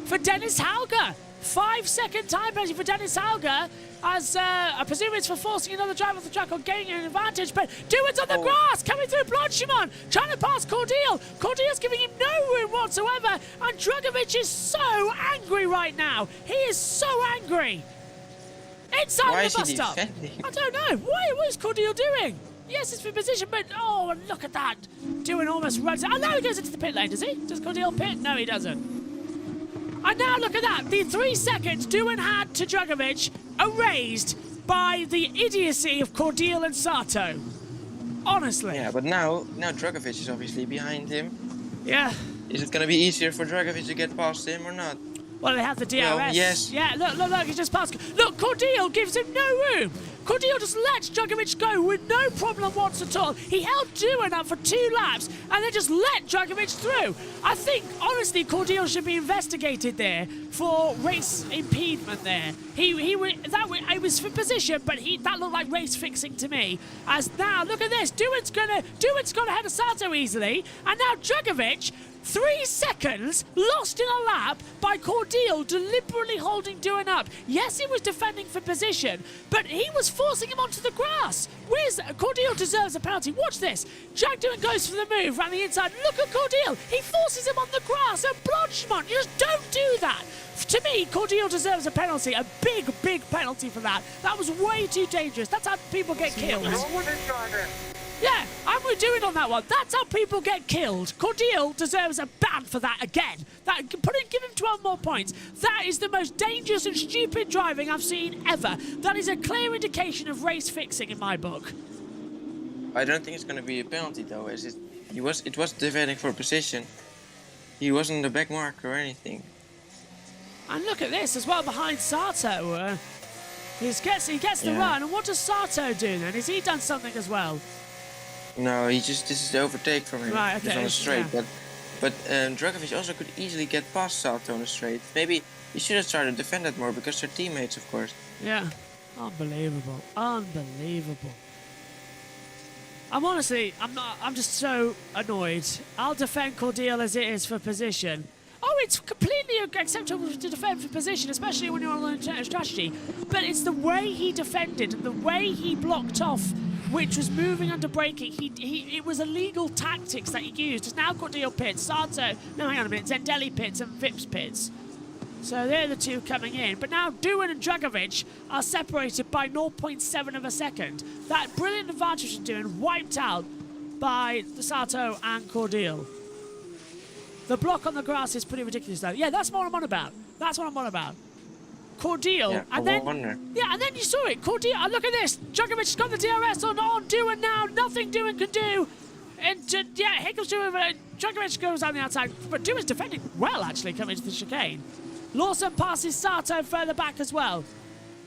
for Dennis Hauger. 5-second time penalty for Dennis Hauger, as I presume it's for forcing another driver off the track or gaining an advantage. But Doohan's on the grass, coming through Blanchimon, trying to pass Cordial. Cordial's giving him no room whatsoever, and Djokovic is so angry right now. He is so angry. Inside Why the is he bus stop. defending? I don't know. What is Cordial doing? Yes, it's for position, but oh, and look at that. Doohan almost runs. And now he goes into the pit lane, does he? Does Cordial pit? No, he doesn't. And now look at that. The 3 seconds Doohan had to Djokovic erased by the idiocy of Cordial and Sato. Honestly. Yeah, but now Djokovic is obviously behind him. Yeah. Is it going to be easier for Djokovic to get past him or not? Well, they have the DRS. Well, yes. Yeah, look, he just passed. Look, Cordial gives him no room. Cordial just lets Djokovic go with no problem whatsoever at all. He held Doohan up for 2 laps and then just let Djokovic through. I think, honestly, Cordial should be investigated there for race impediment there. It was for position, but that looked like race fixing to me. As now, look at this. Doohan's gone ahead of Sato easily, and now Djokovic, 3 seconds lost in a lap by Cordial deliberately holding Doohan up. Yes, he was defending for position, but he was forcing him onto the grass. Cordial deserves a penalty. Watch this. Jack Doohan goes for the move around the inside. Look at Cordial. He forces him on the grass, and Blanchimont, you just don't do that. To me, Cordial deserves a penalty, a big, big penalty for that. That was way too dangerous. That's how people get killed. Yeah, I'm with Doohan on that one. That's how people get killed. Cordial deserves a ban for that again. Give him 12 more points. That is the most dangerous and stupid driving I've seen ever. That is a clear indication of race fixing in my book. I don't think it's going to be a penalty though, as it was defending for position. He wasn't the back marker or anything. And look at this as well behind Sato. He gets the Yeah. run, and what does Sato do then? Has he done something as well? No, this is the overtake from him. Right, Just okay, on the straight, yeah. but Dragovic also could easily get past Sato on the straight. Maybe he should have tried to defend that more because they're teammates, of course. Yeah. Unbelievable. Unbelievable. I'm just so annoyed. I'll defend Cordial as it is for position. Oh, it's completely acceptable to defend for position, especially when you're on a strategy. But it's the way he defended and the way he blocked off, which was moving under braking. It was illegal tactics that he used. It's now Cordial pits, Sato, no, hang on a minute, Zendelli pits and Vips pits. So they're the two coming in. But now Duin and Dragovic are separated by 0.7 of a second. That brilliant advantage of Duin wiped out by Sato and Cordial. The block on the grass is pretty ridiculous, though. Yeah, that's what I'm on about. That's what I'm on about. Cordial, Yeah, and I then wonder. yeah, and then you saw it. Cordial, and look at this. Dragovic's got the DRS on Duin now. Nothing Duin can do. And yeah, here comes Duin. Dragovic goes on the outside, but Duin's defending well actually coming into the chicane. Lawson passes Sato further back as well.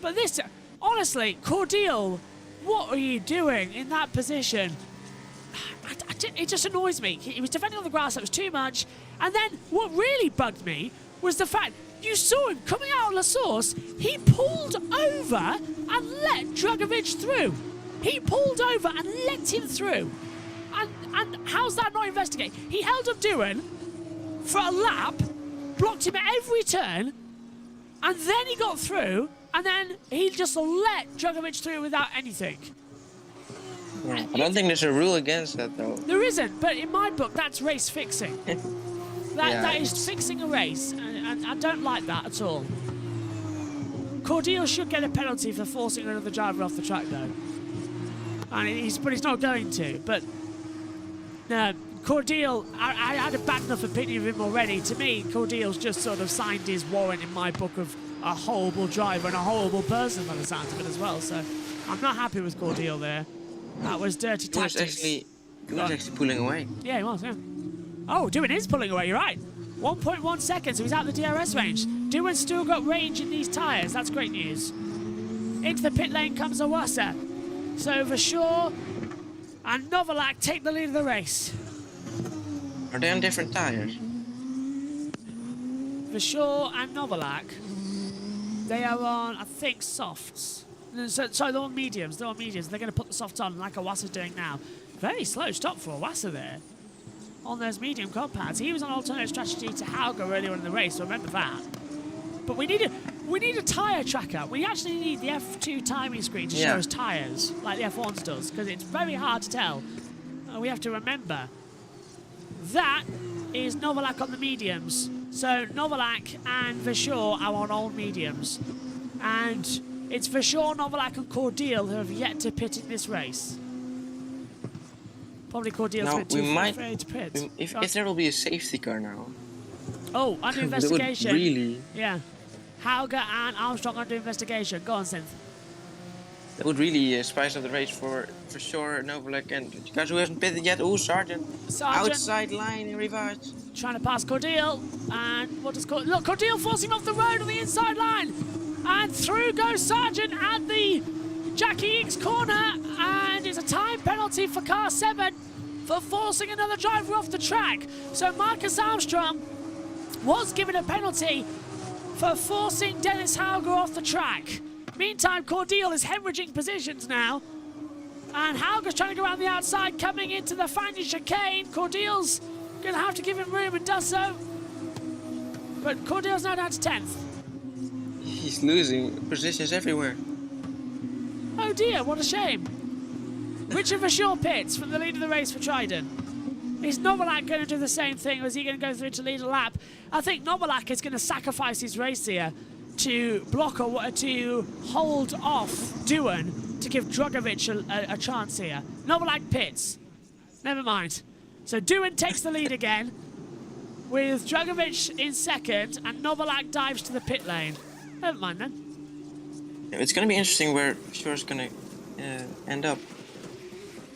But this, honestly, Cordial, what are you doing in that position? It just annoys me. He was defending on the grass, that was too much. And then what really bugged me was the fact you saw him coming out of La Source, he pulled over and let Dragovic through. He pulled over and let him through. And how's that not investigated? He held up Duin for a lap, blocked him at every turn, and then he got through, and then he just let Dragovic through without anything. Yeah. I don't think there's a rule against that, though. There isn't, but in my book, that's race fixing. That is it's- fixing a race, and I don't like that at all. Cordial should get a penalty for forcing another driver off the track, though. But he's not going to. But no, Cordial, I had a bad enough opinion of him already. To me, Cordial's just sort of signed his warrant in my book of a horrible driver and a horrible person by the sound of it as well. So I'm not happy with Cordial there. That was dirty He was tactics. actually pulling away. Yeah, he was, yeah. Oh, Duin is pulling away, you're right. 1.1 seconds, so he's out the DRS range. Duin's still got range in these tyres, that's great news. Into the pit lane comes Awasa. So Vershaw and Novalak take the lead of the race. Are they on different tires? Vershaw and Novalak, they are on, I think, softs. No, sorry, they're on mediums. They're going to put the softs on like Awasa's doing now. Very slow stop for Awasa there on those medium compounds. He was on alternate strategy to Hauger earlier in the race, so remember that. But we need a tyre tracker. We actually need the F2 timing screen to show us tyres, like the F1's does, because it's very hard to tell. We have to remember. That is Novalak on the mediums. So Novalak and Vershaw are on all mediums. And it's Vershaw, Novalak and Cordial who have yet to pit in this race. Probably Cordial's Now, a bit too we might- afraid to pit. If there will be a safety car now, Oh, under that would investigation. really, Yeah. Hauger and Armstrong under investigation. Go on, Synth. that would really spice up the race for sure. Novalak and the guys who hasn't pitted yet. Oh, Sargent. Sargent Outside line in reverse. trying to pass Cordial. And what does Cordial... Look, Cordial forcing him off the road on the inside line. And through goes Sargent at the Jackie Inks corner. And it's a time penalty for car 7 for forcing another driver off the track. So Marcus Armstrong was given a penalty for forcing Dennis Hauger off the track. Meantime, Cordial is hemorrhaging positions now. And Hauger's trying to go around the outside, coming into the Fagnes chicane. Cordial's going to have to give him room and does so. But Cordial's now down to 10th. He's losing positions everywhere. Oh dear, what a shame. Richard Vershaw pits from the lead of the race for Trident. Is Novalak going to do the same thing, or is he going to go through to lead a lap? I think Novalak is going to sacrifice his race here to block or to hold off Duin to give Dragovic a chance here. Novalak pits. Never mind. So Duin takes the lead again with Dragovic in second, and Novalak dives to the pit lane. Never mind then. It's going to be interesting where Shaw's going to end up.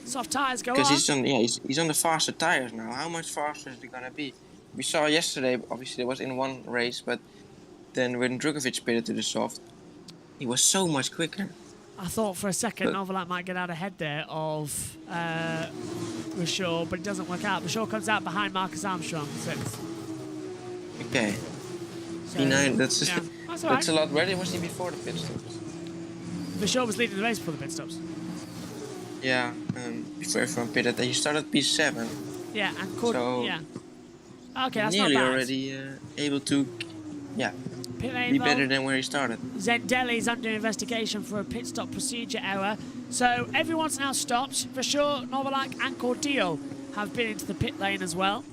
Soft tyres go Because on. he's on the faster tires now. How much faster is he going to be? We saw yesterday, obviously it was in one race, but then when Drugovic pitted to the soft, he was so much quicker. I thought for a second But- Novalak might get out ahead there of Rashor, but it doesn't work out. Rashor comes out behind Marcus Armstrong. Sixth. Okay, So, P9. That's yeah, that's all that's right. a lot. Where was he before the pit stops? Rashor was leading the race before the pit stops. Yeah, before everyone pitted, he started P7. Yeah, and Cord. So- Yeah. Okay, that's Nearly not bad. already able to, yeah, Pit lane be involved. better than where he started. Zendelli's under investigation for a pit stop procedure error. So everyone's now stopped. For sure, Novalak and Cordeal have been into the pit lane as well.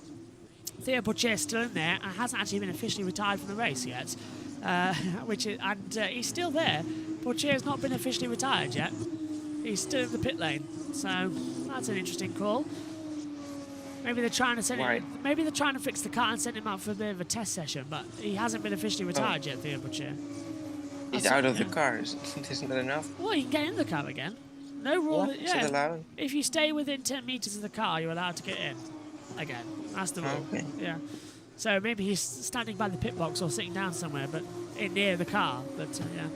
Theo Poitier is still in there and hasn't actually been officially retired from the race yet. He's still there. Poitier has not been officially retired yet. He's still in the pit lane. So that's an interesting call. Maybe they're trying to send Why? him, maybe they're trying to fix the car and send him out for a bit of a test session, but he hasn't been officially retired yet, Theo Poitier. He's That's- out of the yeah. car. Isn't that enough? Well, you can get in the car again. No rule. What? Is it allowed? If you stay within 10 meters of the car, you're allowed to get in again. That's the rule. Okay. Yeah. So maybe he's standing by the pit box or sitting down somewhere, but in near the car. But yeah.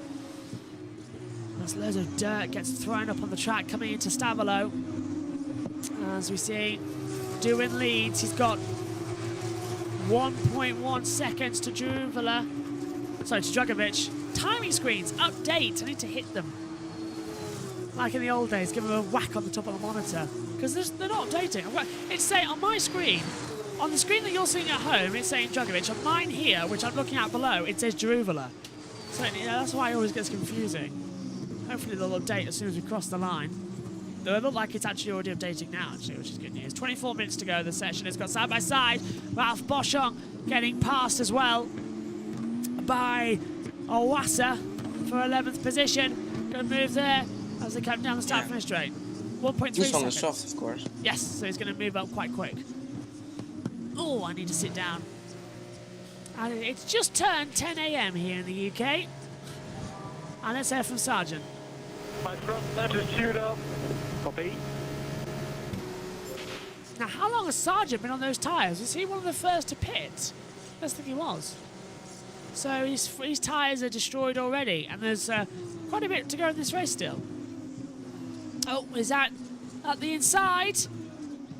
There's loads of dirt gets thrown up on the track coming into Stavolo. As we see, Duin leads. He's got 1.1 seconds to Druvela. Sorry, to Dragovic. Timing screens, update. I need to hit them. Like in the old days, give them a whack on the top of the monitor. Because they're not updating. It's saying on my screen, on the screen that you're seeing at home, it's saying Dragovic. On mine here, which I'm looking at below, it says Druvela. So yeah, that's why it always gets confusing. Hopefully they'll update as soon as we cross the line. Though it looks like it's actually already updating now, actually, which is good news. 24 minutes to go, the session. It's got side by side. Ralph Boschung getting passed as well by Owasa for 11th position. Good move there as they come down the start finish straight. 1.3 He's on the seconds. soft, of course. Yes, so he's going to move up quite quick. Oh, I need to sit down. And it's just turned 10 a.m. here in the UK. And let's hear from Sargent. My front left is queued up. Copy. Now, how long has Sargent been on those tyres? Was he one of the first to pit? I don't think he was. So his tyres are destroyed already, and there's quite a bit to go in this race still. Oh, is that at the inside?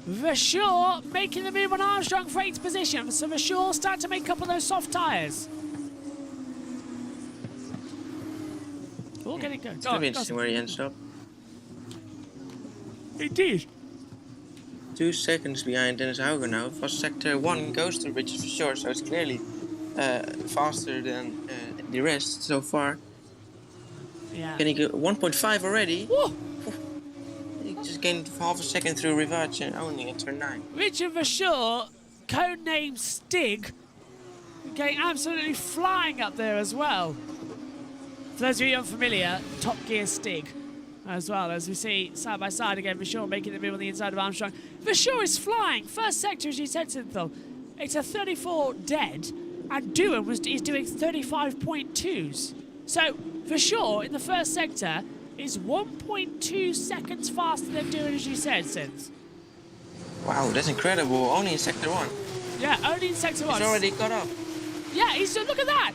Vachour making the move on Armstrong for 8th position. So Vachour starting to make up on those soft tyres. Oh, get it going. It's going to be interesting where he ends up. Indeed. 2 seconds behind Dennis Hauger now. Fast sector 1 goes to Richard for sure, so it's clearly faster than the rest so far. Yeah. Can he go 1.5 already? Whoa! He just gained half a second through Rivac and only at turn 9. Richard Vachour, codename Stig, going absolutely flying up there as well. For those of you unfamiliar, Top Gear Stig as well, as we see side by side again. Vachour making the move on the inside of Armstrong. Vachour is flying. First sector, as you said, Synthel. It's a 34 dead, and Duan is doing 35.2s. So Vachour in the first sector is 1.2 seconds faster than Duan, as you said, Synth. Wow, that's incredible. Only in sector 1. Yeah, only in sector 1. He's already caught up. Yeah, look at that.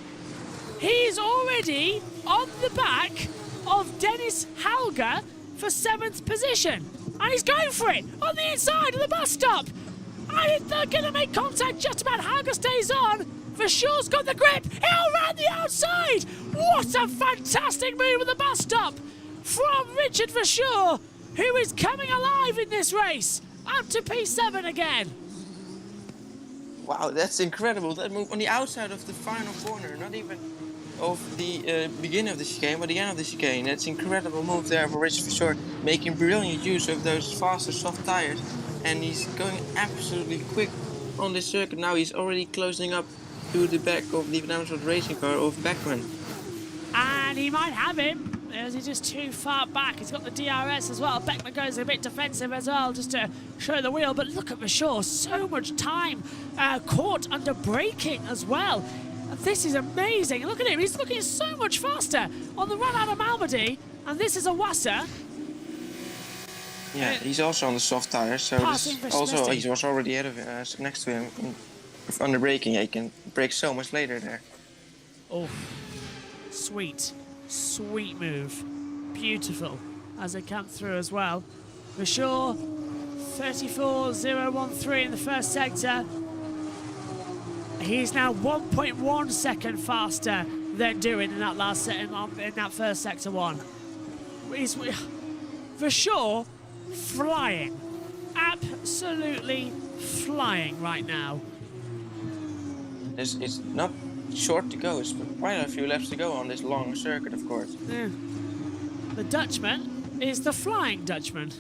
He's already on the back of Dennis Hauger for 7th position. And he's going for it on the inside of the bus stop. And they're going to make contact just about. Hauger stays on. Vachour's got the grip. He'll round the outside. What a fantastic move at the bus stop from Richard Vachour, who is coming alive in this race. Up to P7 again. Wow, that's incredible. That move on the outside of the final corner, not even of the beginning of the chicane, but the end of the chicane. That's incredible move there for Richard Vachour, making brilliant use of those faster soft tires. And he's going absolutely quick on this circuit. Now he's already closing up to the back of the Van Amersfoort racing car of Beckman. And he might have him. Is he just too far back? He's got the DRS as well. Beckman goes a bit defensive as well, just to show the wheel. But look at Vachour, so much time caught under braking as well. This is amazing. Look at him, he's looking so much faster on the run out of Malmedy. And this is Owasa. Yeah, he's also on the soft tires, so Passing this for also Smithy. he was already ahead of next to him under braking. Yeah, he can brake so much later there. Oh, sweet, sweet move. Beautiful as they come through as well. Vershaw, 34.013 in the first sector. He's now 1.1 second faster than doing in that last set in that first sector one. Vershaw flying, absolutely flying right now. It's not short to go. It's quite a few laps to go on this long circuit, of course. Yeah. The Dutchman is the Flying Dutchman.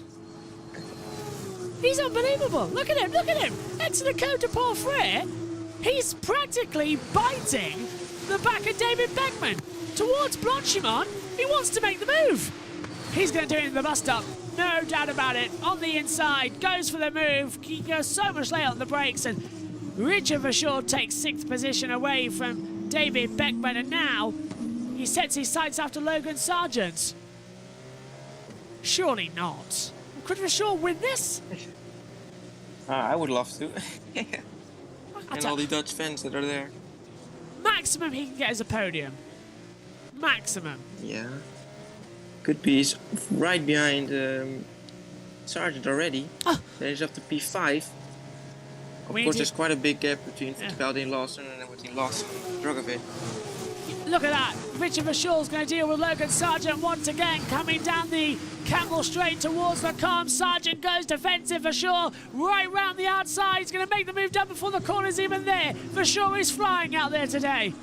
He's unbelievable. Look at him, look at him. Excellent Côte de Porfrère. He's practically biting the back of David Beckman towards Blanchimont. He wants to make the move. He's going to do it in the bus stop. No doubt about it. On the inside, goes for the move. He goes so much late on the brakes, and Richard Vershaw takes 6th position away from David Beckman, and now he sets his sights after Logan Sargent. Surely not. Could Vershaw win this? I would love to. I'll And tell- all the Dutch fans that are there. Maximum he can get is a podium. Maximum. Yeah. Could be he's right behind Sargent already. Oh. Then he's up to P5. Of We course, need there's to- quite a big gap between Yeah. Fittipaldi and Lawson, and then between Lawson and Drogovic. Look at that. Richard Vershaw's going to deal with Logan Sargent once again, coming down the Campbell Straight towards the calm. Sargent goes defensive. Vershaw right round the outside. He's going to make the move down before the corner's even there. Vershaw is flying out there today.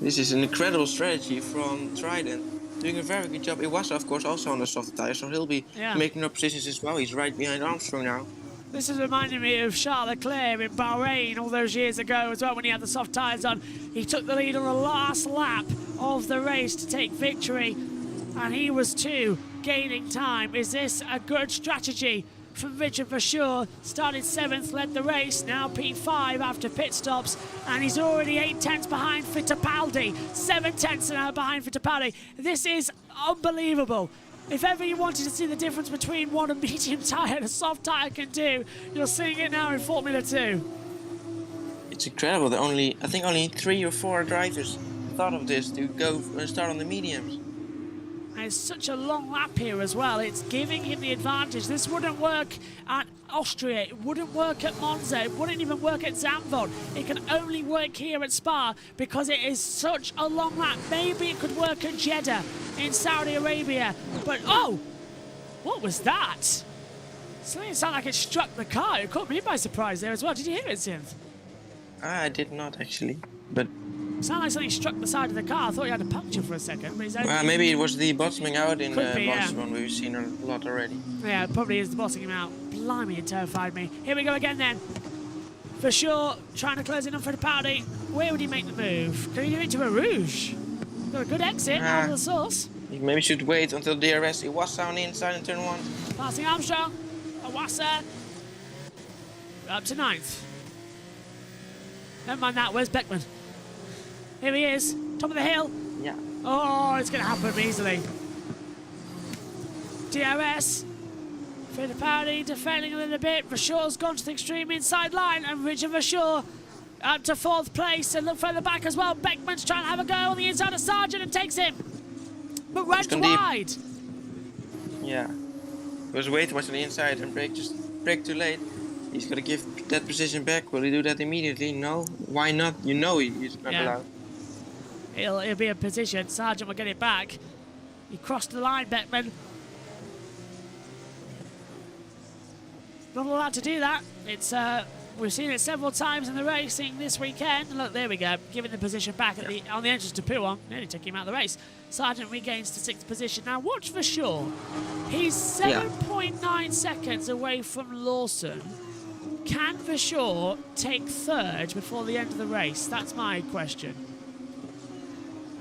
This is an incredible strategy from Trident. Doing a very good job. Iwasa, of course, also on the soft tire, so he'll be Yeah. making up positions as well. He's right behind Armstrong now. This is reminding me of Charles Leclerc in Bahrain all those years ago as well when he had the soft tyres on. He took the lead on the last lap of the race to take victory, and he was too gaining time. Is this a good strategy from Richard Vershaw? Started 7th, led the race, now P5 after pit stops, and he's already 8 tenths behind Fittipaldi. 7 tenths now behind Fittipaldi. This is unbelievable. If ever you wanted to see the difference between what a medium tyre and a soft tyre can do, you're seeing it now in Formula 2. It's incredible that I think only 3 or 4 drivers thought of this to go and start on the mediums. And it's such a long lap here as well. It's giving him the advantage. This wouldn't work at Austria. It wouldn't work at Monza. It wouldn't even work at Zandvoort. It can only work here at Spa because it is such a long lap. Maybe it could work at Jeddah in Saudi Arabia. But, oh, what was that? Something sounded like it struck the car. It caught me by surprise there as well. Did you hear it, Synth? I did not actually, but It sounded like something struck the side of the car. I thought you had a puncture for a second. But he's only... maybe it was the bottoming out in Could be, yeah. Barcelona. We've seen a lot already. Yeah, it probably is the bossing him out. Blimey, it terrified me. Here we go again then. For sure, trying to close in on Fittipaldi. Where would he make the move? Can he do it to a Rouge? Got a good exit out of the source. He maybe should wait until DRS. It was on the inside in turn 1. Passing Armstrong. Iwasa. Up to 9th. Never mind that, where's Beckman? Here he is, top of the hill. Yeah. Oh, it's going to happen easily. DRS. Fittipaldi defending a little bit. Vershaw's gone to the extreme inside line, and Richard Vershaw up to 4th place and look further back as well. Beckman's trying to have a go on the inside of Sargent and takes him, but runs gonna be- wide. Yeah. He was way too much on the inside and brake too late. He's got to give that position back. Will he do that immediately? No. Why not? You know he's not Yeah. allowed. He'll be in position. Sargent will get it back. He crossed the line, Beckman. Not allowed to do that. It's we've seen it several times in the racing this weekend. Look, there we go, giving the position back at on the entrance to Pouhon. Nearly took him out of the race. Sargent regains to 6th position. Now watch Vershaw. He's 7.9 seconds away from Lawson. Can Vershaw take 3rd before the end of the race? That's my question.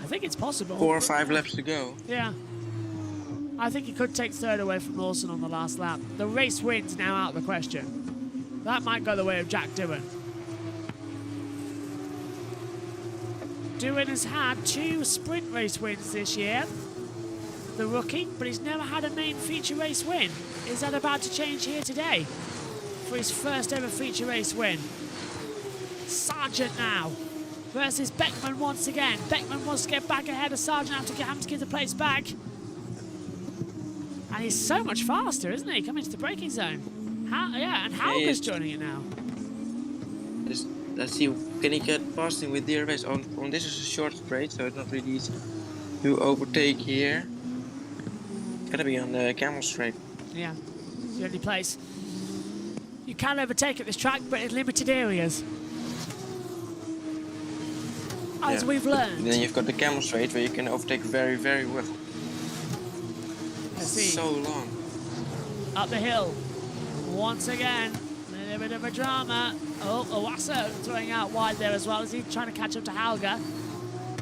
I think it's possible. 4 or 5 laps to go. Yeah. I think he could take 3rd away from Lawson on the last lap. The race win's now out of the question. That might go the way of Jack Doohan. Doohan has had 2 sprint race wins this year, the rookie, but he's never had a main feature race win. Is that about to change here today for his first ever feature race win? Sargent now versus Beckman once again. Beckman wants to get back ahead of Sargent after having to give the plates back. And he's so much faster, isn't he? Coming to the braking zone. And Hauger's joining it now. Let's see, can he get past him with DRS? On this is a short straight, so it's not really easy to overtake here. Gotta be on the camel straight. Yeah, it's the only place. You can overtake at this track, but in limited areas. As we've learned. Then you've got the camel straight where you can overtake very, very well. Let's see. So long. Up the hill. Once again, a little bit of a drama. Oh, Owasso throwing out wide there as well as he's trying to catch up to Hauger.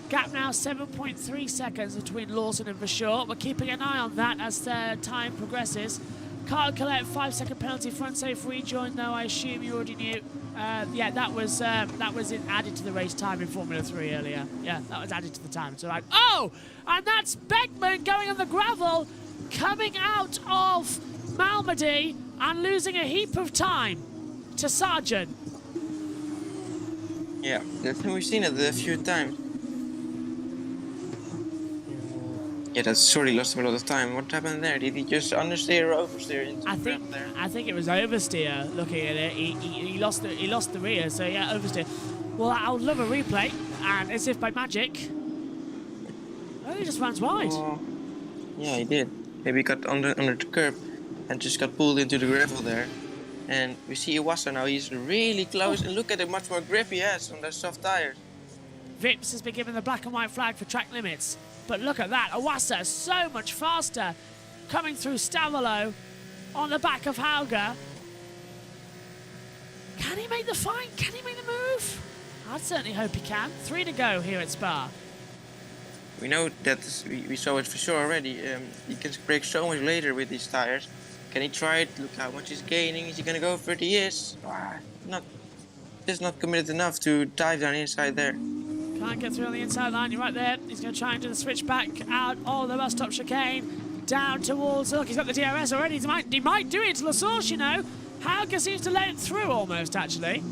Gap now 7.3 seconds between Lawson and Verschoor. We're keeping an eye on that as time progresses. Carl Collette, 5-second penalty, front safe rejoin though, I assume you already knew. Yeah, that was added to the race time in Formula 3 earlier. Yeah, that was added to the time. So like, oh, and that's Beckman going on the gravel, coming out of Malmedy and losing a heap of time to Sargent. Yeah, we've seen it a few times. Yeah, that's surely lost him a lot of time. What happened there? Did he just understeer or oversteer into the ground there? I think it was oversteer. Looking at it, he lost the rear. So yeah, oversteer. Well, I would love a replay, and as if by magic, oh, he just runs wide. Oh, yeah, he did. Maybe he got under the curb and just got pulled into the gravel there. And we see Iwasa now. He's really close, and look at how much more grip he has on those soft tires. Vips has been given the black and white flag for track limits. But look at that, Iwasa so much faster, coming through Stavolo on the back of Hauger. Can he make the fight? Can he make the move? I'd certainly hope he can. 3 to go here at Spa. We know that we saw it for sure already. He can brake so much later with these tires. Can he try it? Look how much he's gaining. Is he gonna go for it? He is. Just not committed enough to dive down inside there. Can't get through on the inside line. You're right there. He's going to try and do the switch back out. Oh, the bus stop chicane. Down towards... Look, he's got the DRS already. He might do it to La Source, you know. Hauger seems to let it through almost, actually.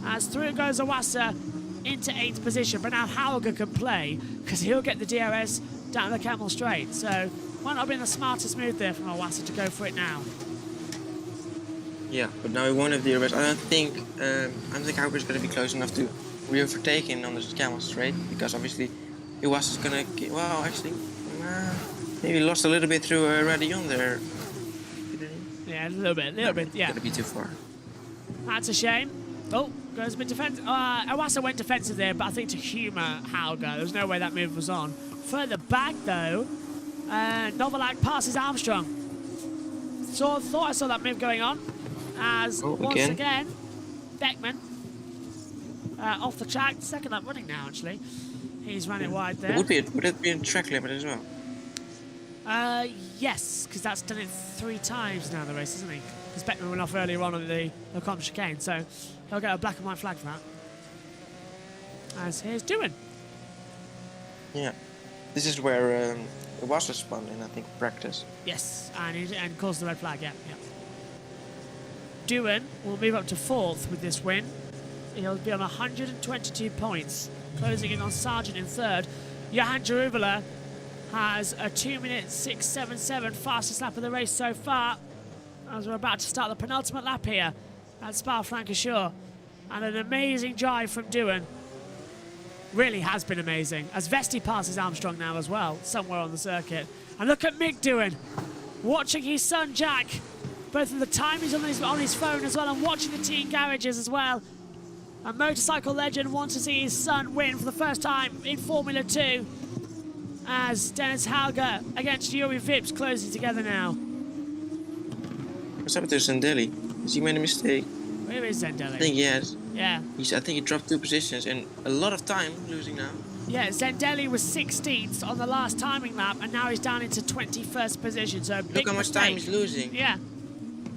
As through goes Iwasa into 8th position. But now Hauger can play because he'll get the DRS down the Camel Straight. So might not have been the smartest move there from Iwasa to go for it now. Yeah, but now he won't have DRS. I don't think Hauger's going to be close enough to re-overtake him on this Camel Straight, because obviously Iwasa's going to... Well, actually, maybe lost a little bit through Radion there. Yeah, a little bit, yeah. Going to be too far. That's a shame. Oh, goes a bit defensive. Iwasa went defensive there, but I think to humour Hauger. There's no way that move was on. Further back, though, Novalak passes Armstrong. So thought I saw that move going on. As once again, Beckman off the track, second lap running now actually. He's running wide there. Would it be a track limit as well? Yes, because that's done it 3 times now in the race, isn't he? Because Beckman went off earlier on the Lecombe chicane, so he'll get a black and white flag for that. As here's Doohan. Yeah, this is where it was spun in, I think, practice. Yes, and caused the red flag, yeah. Doohan will move up to 4th with this win. He'll be on 122 points, closing in on Sargent in 3rd. Johan Jarubala has a 2:06.77, fastest lap of the race so far, as we're about to start the penultimate lap here at Spa-Francorchamps. And an amazing drive from Doohan. Really has been amazing, as Vesti passes Armstrong now as well, somewhere on the circuit. And look at Mick Doohan, watching his son Jack, both of the time he's on his phone as well, and watching the team garages as well. A motorcycle legend wants to see his son win for the first time in Formula 2, as Dennis Hauger against Juri Vips closing together now. What's up with Zendelli? Has he made a mistake? Where is Zendelli? I think he has. Yeah. I think he dropped 2 positions and a lot of time losing now. Yeah, Zendelli was 16th on the last timing lap, and now he's down into 21st position. So look how much time he's losing. Yeah.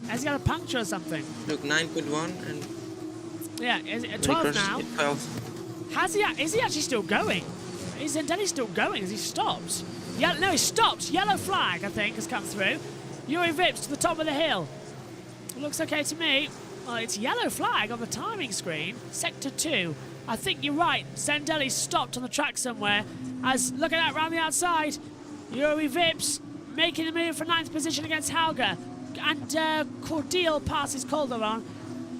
Has he got a puncture or something? Look, 9.1 and... Yeah, is it 12 now? 12. Is he actually still going? Is Zendelli still going? Has he stopped? Yeah, no, he stopped. Yellow flag, I think, has come through. Juri Vips to the top of the hill. Looks okay to me. Well, it's yellow flag on the timing screen. Sector 2. I think you're right. Zendelli stopped on the track somewhere. As looking out round the outside, Yuri Vips making the move for 9th position against Hauger. And Cordial passes Calderon.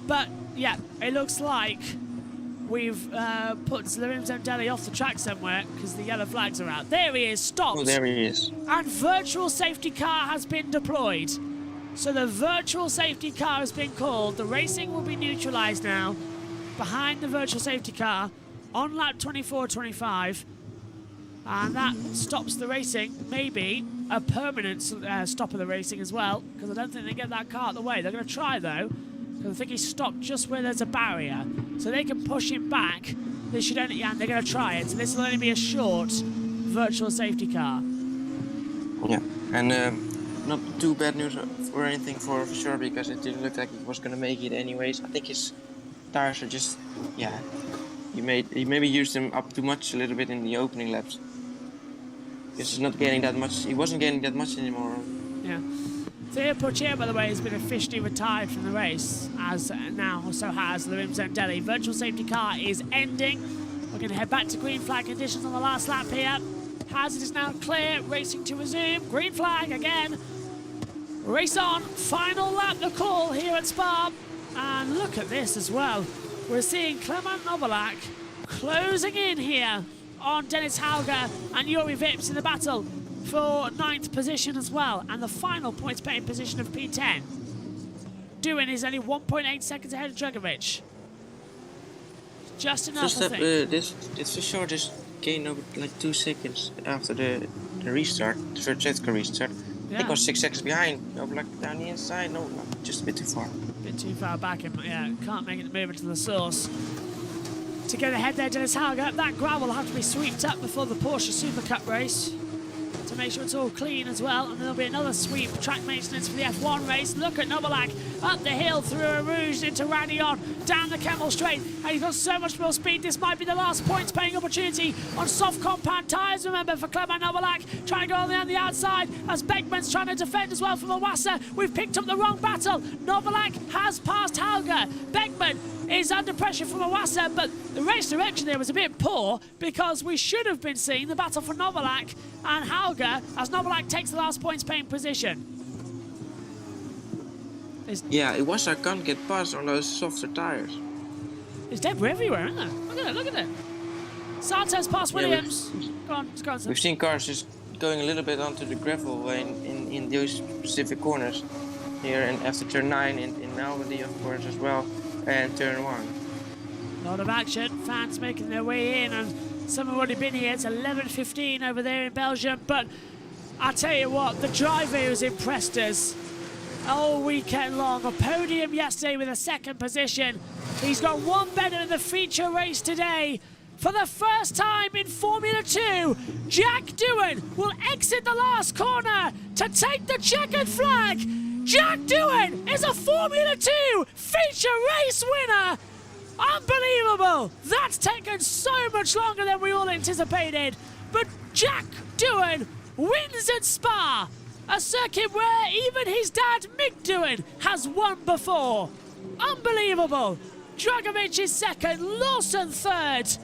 But, yeah, it looks like we've put Lirim Zendelli off the track somewhere because the yellow flags are out. There he is, stopped. Oh, there he is. And virtual safety car has been deployed. So the virtual safety car has been called. The racing will be neutralised now behind the virtual safety car on lap 24-25. And that stops the racing. Maybe a permanent stop of the racing as well, because I don't think they get that car out of the way. They're going to try, though, because I think he stopped just where there's a barrier. So they can push him back. They should only, and they're going to try it. So this will only be a short virtual safety car. Yeah, and not too bad news or anything for sure, because it didn't look like he was going to make it anyways. I think his tires are just, yeah, he maybe used them up too much a little bit in the opening laps. He's not getting that much. He wasn't getting that much anymore. Yeah. Theo Poitier, by the way, has been officially retired from the race, as now also has Lirim Zendelli. Virtual safety car is ending. We're going to head back to green flag conditions on the last lap here. Hazard is now clear, racing to resume. Green flag again. Race on. Final lap, the call here at Spa. And look at this as well. We're seeing Clement Novalak closing in here on Dennis Hauger and Yuri Vips in the battle for 9th position as well, and the final points paying position of P10. Duin is only 1.8 seconds ahead of Dragovic. Just enough, Just I that think. it's the shortest gain of like 2 seconds after the restart, the first safety car restart. I think I was 6 seconds behind. Over like down the inside. No, just a bit too far. Bit too far back, and yeah, can't make it move into the source. To get ahead there, Dennis Hauger. That gravel will have to be swept up before the Porsche Super Cup race to make sure it's all clean as well. And then there'll be another sweep, track maintenance for the F1 race. Look at Novalak up the hill through a Rouge into Radion, down the Kemmel Straight. And he's got so much more speed. This might be the last points paying opportunity on soft compound tyres, remember, for Clement Novalak. Trying to go on the outside as Beckman's trying to defend as well from Iwasa. We've picked up the wrong battle. Novalak has passed Hauger. Beckman is under pressure from Iwasa, but the race direction there was a bit poor because we should have been seeing the battle for Novalak and Hauger as Novalak takes the last points paying position. Yeah, it was. I can't get past on those softer tires. There's debris everywhere, isn't there? Look at it. Santos past Williams. Go on, son. We've seen cars just going a little bit onto the gravel in those specific corners here, and after turn 9 in Normandy, of course, as well, and turn 1. A lot of action, fans making their way in, and some have already been here. It's 11:15 over there in Belgium, but I tell you what, the driver who's impressed us all weekend long. A podium yesterday with a 2nd position. He's got one better in the feature race today. For the first time in Formula 2, Jack Doohan will exit the last corner to take the checkered flag. Jack Doohan is a Formula 2 feature race winner. Unbelievable! That's taken so much longer than we all anticipated. But Jack Doohan wins at Spa, a circuit where even his dad Mick Doohan has won before. Unbelievable! Dragovic is 2nd, Lawson 3rd,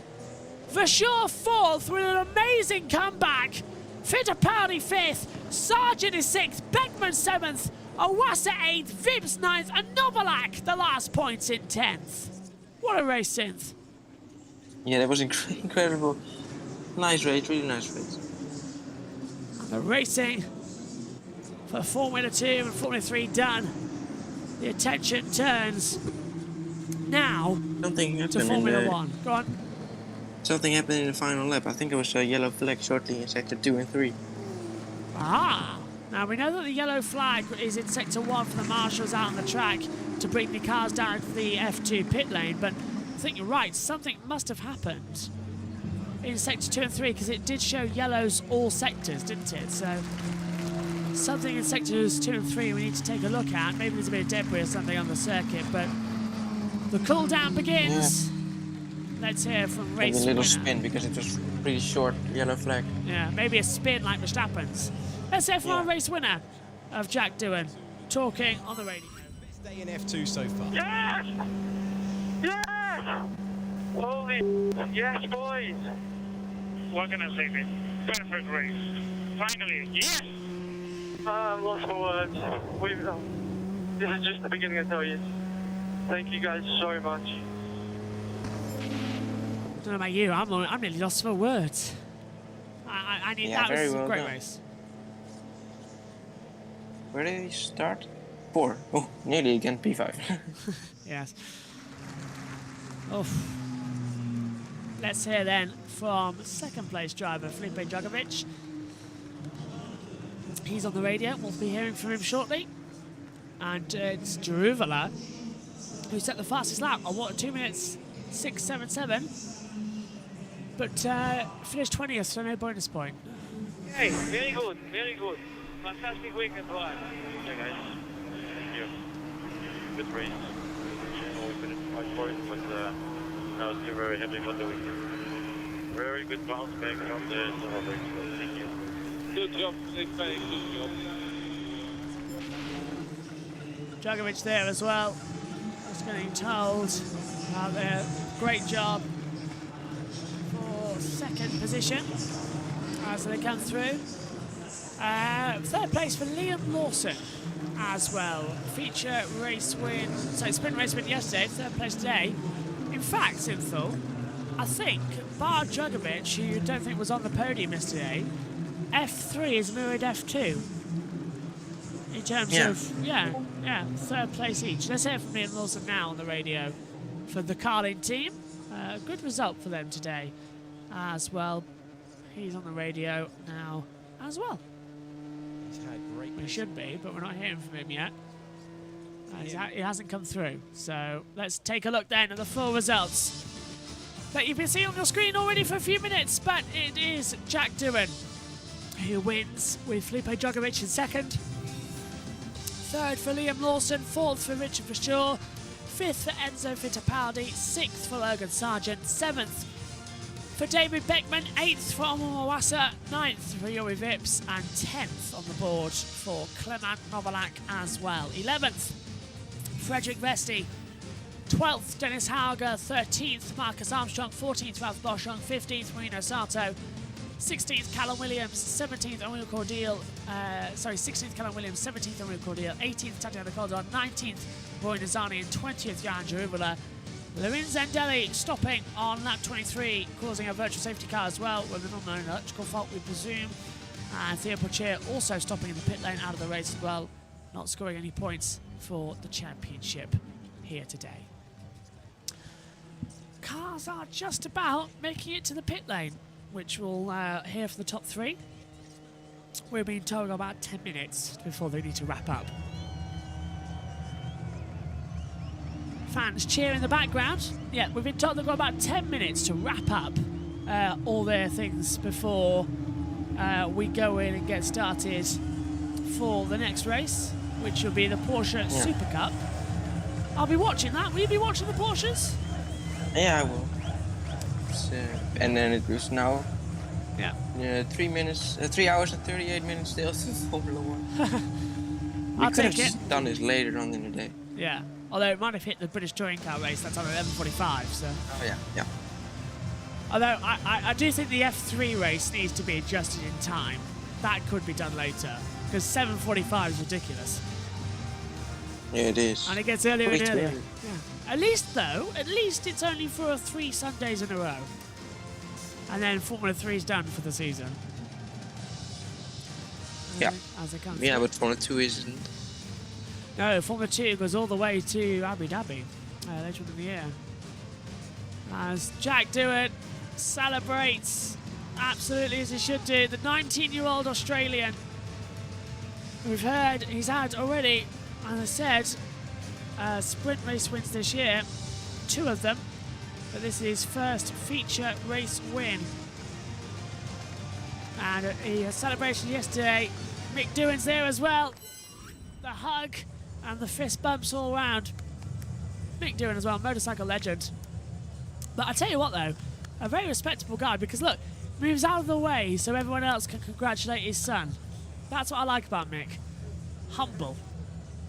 Verschoor 4th with an amazing comeback. Fittipaldi 5th, Sargent is 6th, Beckman 7th, Iwasa 8th, Vips 9th, and Novalak the last points in 10th. What a race, Synth. Yeah, that was incredible. Nice race, really nice race. The racing for Formula 2 and Formula 3 done. The attention turns now Something to happened Formula 1. Go on. Something happened in the final lap. I think it was a yellow flag shortly in sector 2 and 3. Ah! Now we know that the yellow flag is in sector 1 for the marshals out on the track to bring the cars down to the F2 pit lane, but I think you're right, something must have happened in sector 2 and 3 because it did show yellows all sectors, didn't it? So something in sectors 2 and 3 we need to take a look at. Maybe there's a bit of debris or something on the circuit, but the cool down begins. Yeah. Let's hear from race Maybe a little winner. spin because it was pretty short yellow flag. Yeah, maybe a spin like Verstappen's. Let's hear from our race winner of Jack Doohan talking on the radio. Stay in F2 so far. Yes! Yes! Holy yes, boys! What can I say, mate? Perfect race. Finally, yes! I'm lost for words. This is just the beginning, I tell you. Thank you guys so much. I don't know about you, I'm nearly lost for words. I need Yeah, that was very a well great done. race. Where did he start? 4. Oh, nearly again P5. Yes. Oof. Let's hear then from second place driver Felipe Drugovich. He's on the radio. We'll be hearing from him shortly. And it's Jaruvula who set the fastest lap on what, 2 minutes 6.77. But finished 20th, so no bonus point. Hey, very good, very good. Fantastic weekend, boy. Yeah, guys. Thank you. Good race. We finished 5 points, but I was still very happy for the weekend. Very good bounce back from the summer break. So thank you. Good job, Felipe. Good job. Drugovich there as well. Just getting told about their great job for second position as they come through. Third place for Liam Lawson as well. Feature race win, so sprint race win yesterday, third place today. In fact, Synthal, I think, bar Drugovich, who you don't think was on the podium yesterday, F3 is mirrored F2. In terms of, third place each. Let's hear from Liam Lawson now on the radio for the Carlin team. Good result for them today as well. He's on the radio now as well. He's had great. He should be, but we're not hearing from him yet. He hasn't come through. So let's take a look then at the full results that you've been seeing on your screen already for a few minutes. But it is Jack Doohan who wins with Felipe Drugovich in second. Third for Liam Lawson, fourth for Richard Verschoor, fifth for Enzo Fittipaldi, sixth for Logan Sargent, seventh for David Beckman, eighth for Omar Mawassa, ninth for Yuri Vips, and 10th on the board for Clement Novalak as well. 11th, Frederick Vesti, 12th, Dennis Hauger, 13th, Marcus Armstrong, 14th, Ralph Boschung, 15th, Marino Sato, 16th, Callum Williams, 17th, Emil Cordial, 16th, Callum Williams, 17th, Emil Cordial, 18th, Tatiana Koldon, 19th, Roy Nazani, and 20th, Johan Jaruvula. Lewin Zendelli stopping on lap 23, causing a virtual safety car as well, with an unknown electrical fault, we presume. And Theo Pocher also stopping in the pit lane out of the race as well, not scoring any points for the championship here today. Cars are just about making it to the pit lane, which we'll hear for the top three. We're being told about 10 minutes before they need to wrap up. Fans cheer in the background. Yeah, we've been told they've got about 10 minutes to wrap up all their things before we go in and get started for the next race, which will be the Porsche Super Cup. I'll be watching that. Will you be watching the Porsches? Yeah, I will. And then it was now 3 hours and 38 minutes still to Formula 1. We I'll could have take it. just done this later on in the day. Yeah, although it might have hit the British Touring Car race, that's on 11:45, so... Oh yeah. Although I do think the F3 race needs to be adjusted in time. That could be done later, because 7:45 is ridiculous. Yeah, it is. And it gets earlier Way and too earlier. early. Yeah. At least it's only for 3 Sundays in a row. And then Formula 3 is done for the season. As it comes Yeah, through. but Formula 2 isn't. No, Formula 2 goes all the way to Abu Dhabi later in the year. As Jack Doohan celebrates, absolutely as he should do, the 19-year-old Australian. We've heard he's had already, as I said, sprint race wins this year, 2 of them, but this is his first feature race win. And a celebration yesterday. Mick Doohan's there as well. The hug and the fist bumps all around. Mick Doohan as well, motorcycle legend. But I tell you what though, a very respectable guy, because look, moves out of the way so everyone else can congratulate his son. That's what I like about Mick. Humble.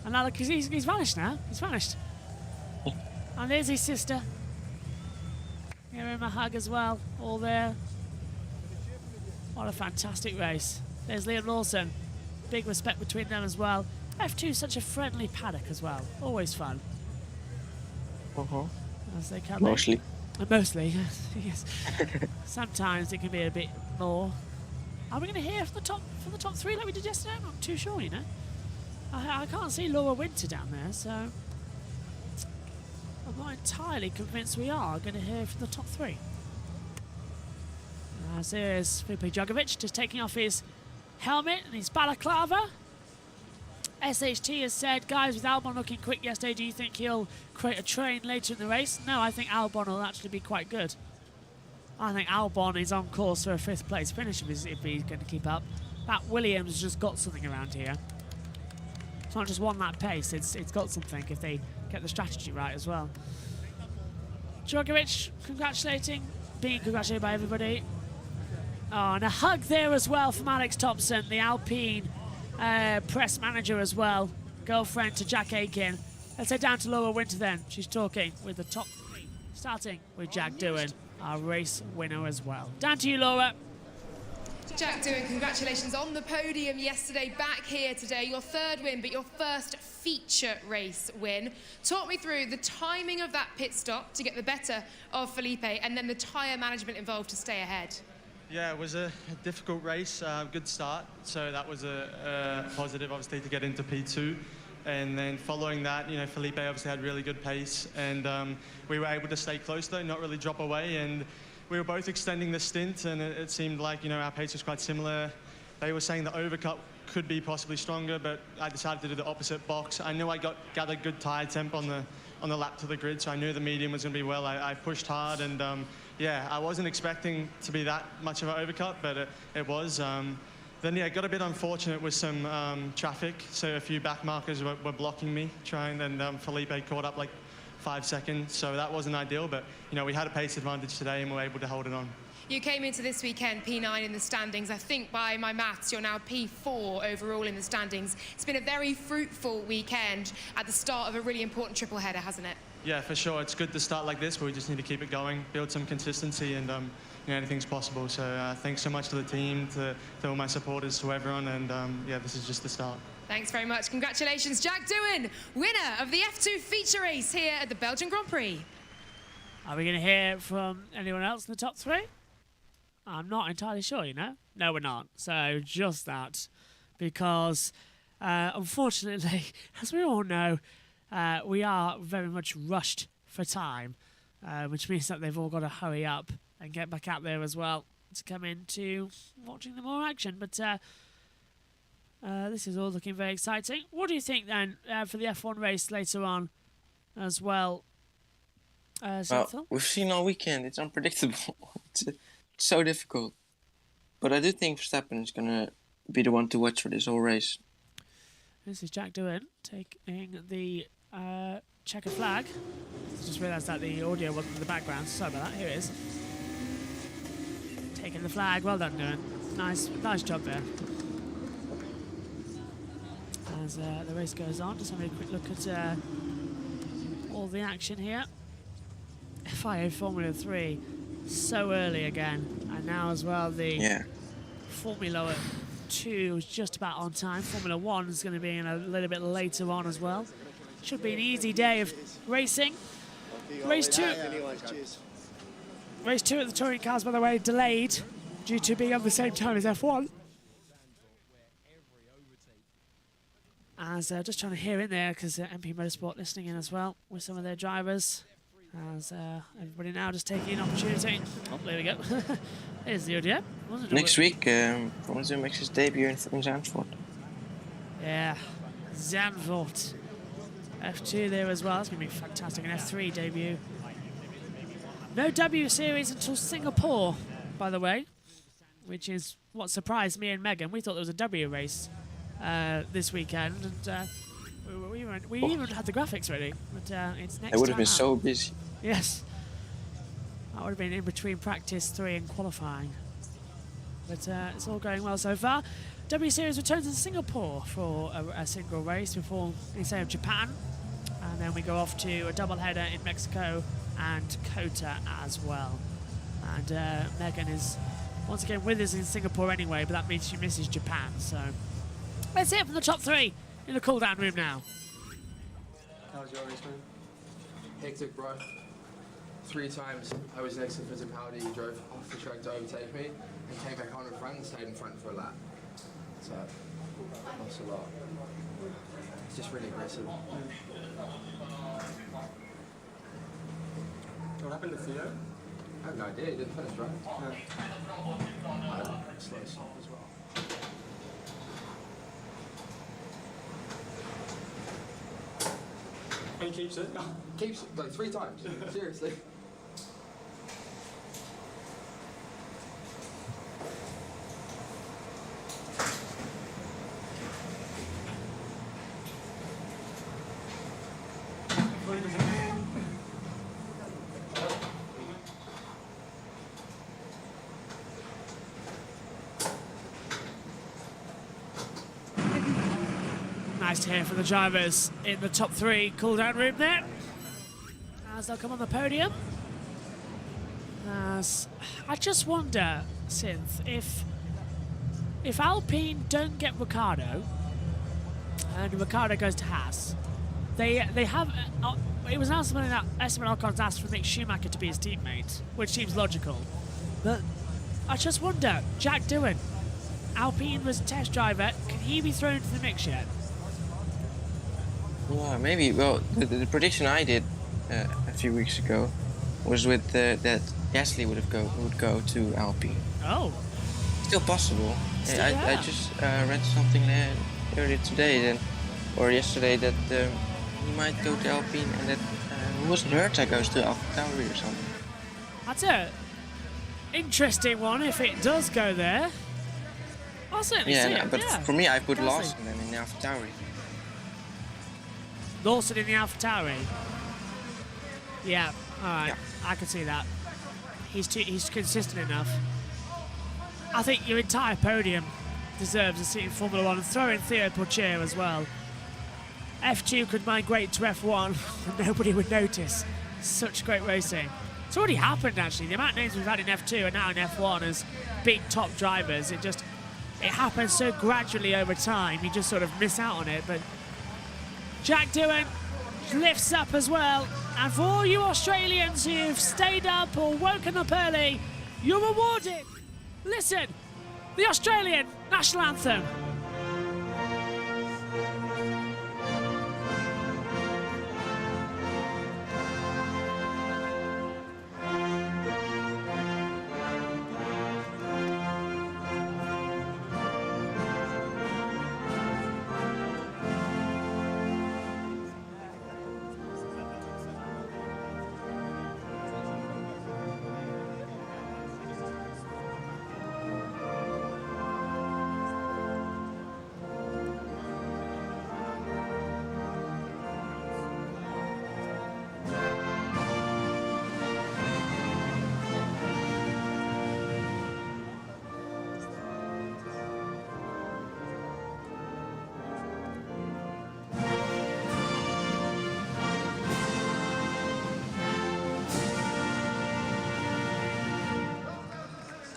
And now look, he's vanished now. He's vanished. And there's his sister. Give him a hug as well. All there. What a fantastic race. There's Liam Lawson. Big respect between them as well. F2 is such a friendly paddock as well. Always fun. As they come Mostly. in. Mostly, yes. Sometimes it can be a bit more. Are we going to hear from the top three like we did yesterday? I'm not too sure, you know. I can't see Laura Winter down there, so I'm not entirely convinced we are going to hear from the top three. As there's Filipe Drugovich just taking off his helmet and his balaclava. SHT has said, guys, with Albon looking quick yesterday, do you think he'll create a train later in the race? No, I think Albon will actually be quite good. I think Albon is on course for a 5th place finish if he's going to keep up. That Williams has just got something around here. It's not just one lap pace, it's got something if they get the strategy right as well. Drugovich being congratulated by everybody. Oh, and a hug there as well from Alex Thompson, the Alpine press manager as well. Girlfriend to Jack Aiken. Let's head down to Laura Winter then. She's talking with the top three, starting with Jack Doohan, our race winner as well. Down to you, Laura. Jack Doohan, congratulations on the podium yesterday, back here today. Your 3rd win, but your first feature race win. Talk me through the timing of that pit stop to get the better of Felipe and then the tyre management involved to stay ahead. Yeah, it was a difficult race, good start. So that was a positive, obviously, to get into P2. And then following that, you know, Felipe obviously had really good pace. And we were able to stay close, though, not really drop away. And we were both extending the stint, and it seemed like, you know, our pace was quite similar. They were saying the overcut could be possibly stronger, but I decided to do the opposite box. I knew I gathered good tyre temp on the lap to the grid, so I knew the medium was going to be well. I pushed hard, and yeah, I wasn't expecting to be that much of an overcut, but it was. Then, yeah, got a bit unfortunate with some traffic, so a few back markers were blocking me, and Felipe caught up like 5 seconds, so that wasn't ideal, but, you know, we had a pace advantage today and we were able to hold it on. You came into this weekend P9 in the standings. I think by my maths, you're now P4 overall in the standings. It's been a very fruitful weekend at the start of a really important triple header, hasn't it? Yeah, for sure. It's good to start like this, but we just need to keep it going, build some consistency, and you know, anything's possible. So thanks so much to the team, to all my supporters, to everyone, and yeah, this is just the start. Thanks very much. Congratulations, Jack Doohan, winner of the F2 feature race here at the Belgian Grand Prix. Are we going to hear from anyone else in the top three? I'm not entirely sure, you know. No, we're not. So just that, because unfortunately, as we all know, we are very much rushed for time, which means that they've all got to hurry up and get back out there as well to come into watching the more action. But this is all looking very exciting. What do you think then for the F1 race later on as well? Well, we've seen all weekend. It's unpredictable. It's so difficult. But I do think Verstappen is going to be the one to watch for this whole race. This is Jack Doohan taking the checker flag. I just realised that the audio wasn't in the background. Sorry about that. Here it is. Taking the flag. Well done, Doohan. Nice job there. As the race goes on, just having a quick look at all the action here. FIA Formula 3 so early again, and now as well the Formula 2 is just about on time. Formula 1 is going to be in a little bit later on as well. Should be an easy day of racing. Race 2 at the touring cars, by the way, delayed due to being on the same time as F1. As just trying to hear in there, because MP Motorsport listening in as well with some of their drivers. As everybody now just taking an opportunity. Oh, there we go. There's the audio. Next week, Formula 2 makes his debut in Zandvoort. Yeah, Zandvoort. F2 there as well. That's going to be fantastic. An F3 debut. No W series until Singapore, by the way, which is what surprised me and Megan. We thought there was a W race this weekend, and we even had the graphics ready, but it's next time. It would have been so busy. Yes. That would have been in between practice 3 and qualifying. But it's all going well so far. W Series returns in Singapore for a single race before instead of Japan. And then we go off to a double header in Mexico and Kota as well. And Megan is once again with us in Singapore anyway, but that means she misses Japan. So let's hear it from the top three in the cool-down room now. How was your race, man? Hectic, bro. 3 times I was next to Fittipaldi, he drove off the track to overtake me and came back on in front and stayed in front for a lap. So, lost a lot. It's just really aggressive. What happened to Theo? I have no idea, he didn't finish, right? No. I had a slow stop as well. And he keeps it? No. Keeps it, like 3 times, seriously. Nice to hear from the drivers in the top 3 cool-down room there as they'll come on the podium. As I just wonder, Synth, if Alpine don't get Ricciardo and Ricciardo goes to Haas, they have it was announced that Esteban Ocon's asked for Mick Schumacher to be his teammate, which seems logical. But I just wonder, Jack Doohan, Alpine was a test driver, can he be thrown into the mix yet? Yeah, maybe. Well, the prediction I did a few weeks ago was with that Gasly would go to Alpine. Oh, Still possible. Yeah. I just read something earlier today, or yesterday, that he might go to Alpine, and that who was it? Herta goes to AlphaTauri or something. that's a interesting one if it does go there. I'll certainly see Yeah, it. but yeah. for me, I put Gasly. Lawson then in AlphaTauri. Lawson in the AlphaTauri. Yeah, all right, Yeah. I can see that. He's consistent enough. I think your entire podium deserves a seat in Formula 1, and throw in Theo Pourchaire as well. F2 could migrate to F1 and nobody would notice. Such great racing. It's already happened actually. The amount of names we've had in F2 and now in F1 as big top drivers, it happens so gradually over time, you just sort of miss out on it. But Jack Doohan lifts up as well. And for all you Australians who've stayed up or woken up early, you're rewarded. Listen, the Australian national anthem.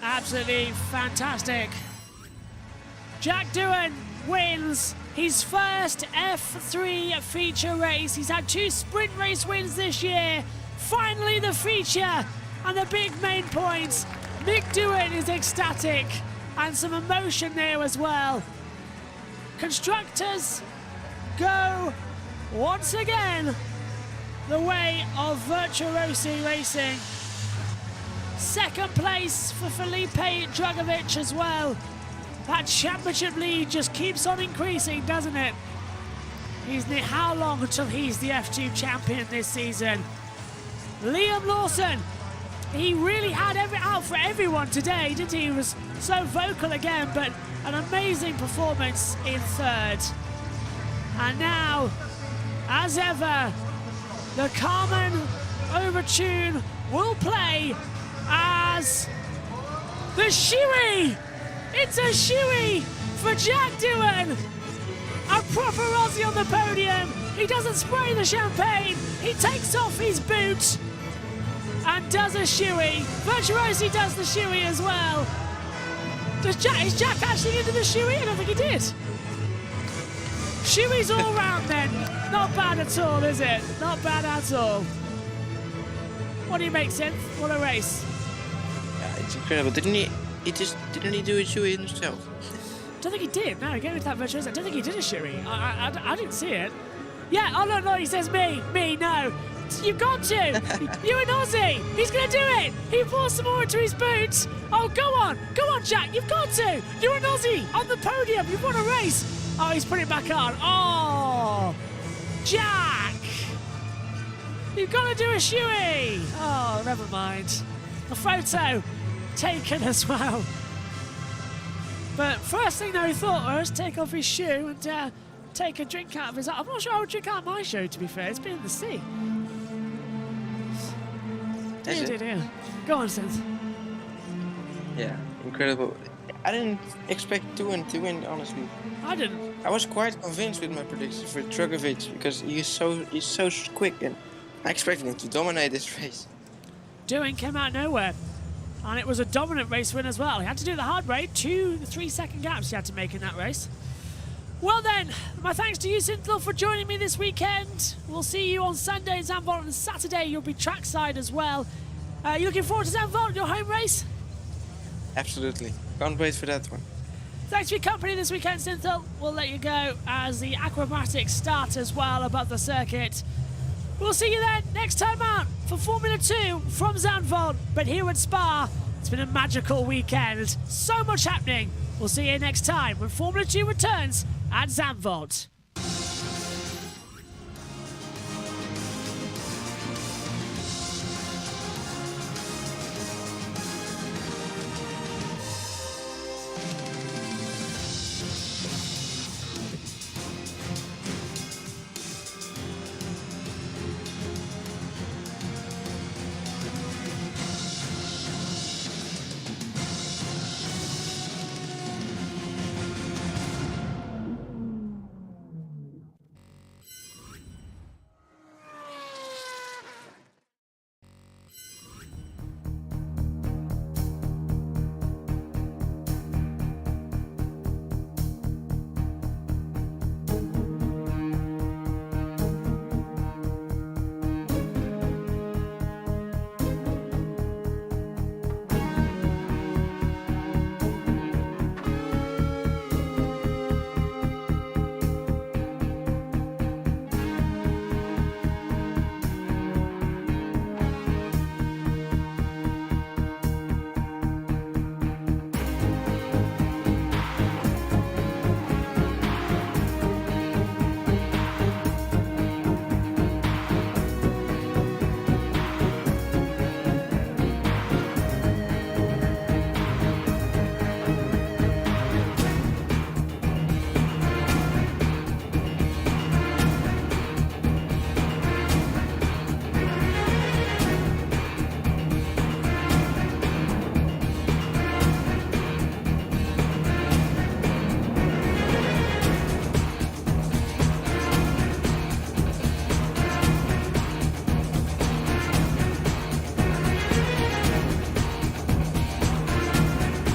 Absolutely fantastic. Jack Doohan wins his first F3 feature race. He's had 2 sprint race wins this year. Finally the feature and the big main points. Mick Doohan is ecstatic and some emotion there as well. Constructors go once again the way of Virtuosi Racing. Second place for Felipe Drugovich as well. That championship lead just keeps on increasing, doesn't it? How long until he's the F2 champion this season? Liam Lawson, he really had out for everyone today, didn't he? He was so vocal again, but an amazing performance in 3rd. And now, as ever, the Carmen Overtune will play as the Shoei. It's a Shoei for Jack Doohan. A proper Aussie on the podium. He doesn't spray the champagne. He takes off his boot and does a shoey. Virtuosi does the shoey as well. Is Jack actually into the shoey? I don't think he did. Shoey's all round then. Not bad at all, is it? Not bad at all. What do you make, Synth? What a race. Yeah, it's incredible. Didn't he do a shoey himself? I don't think he did. No, going with that virtuoso. I don't think he did a shoey. I didn't see it. Yeah, oh no, he says me, no. You've got to. You're an Aussie. He's going to do it. He pours some more into his boots. Oh, go on, Jack. You've got to. You're an Aussie on the podium. You've won a race. Oh, he's putting it back on. Oh, Jack. You've got to do a shoey. Oh, never mind. A photo taken as well. But first thing though he thought was take off his shoe and take a drink out of his... I'm not sure I would drink out of my shoe, to be fair. It's been in the sea. Dear. Go on, Synth. Yeah, incredible. I didn't expect Doohan to win, honestly. I didn't. I was quite convinced with my prediction for Drugovich because he's so quick and I expected him to dominate this race. Doohan came out of nowhere. And it was a dominant race win as well. He had to do the hard way. 2 3-second gaps he had to make in that race. Well then, my thanks to you, Synthil, for joining me this weekend. We'll see you on Sunday at Zandvoort, and Saturday you'll be trackside as well. You looking forward to Zandvoort, your home race? Absolutely. Can't wait for that one. Thanks for your company this weekend, Synthil. We'll let you go as the acrobatics start as well above the circuit. We'll see you then next time out for Formula 2 from Zandvoort. But here at Spa, it's been a magical weekend. So much happening. We'll see you next time when Formula 2 returns at Zandvoort.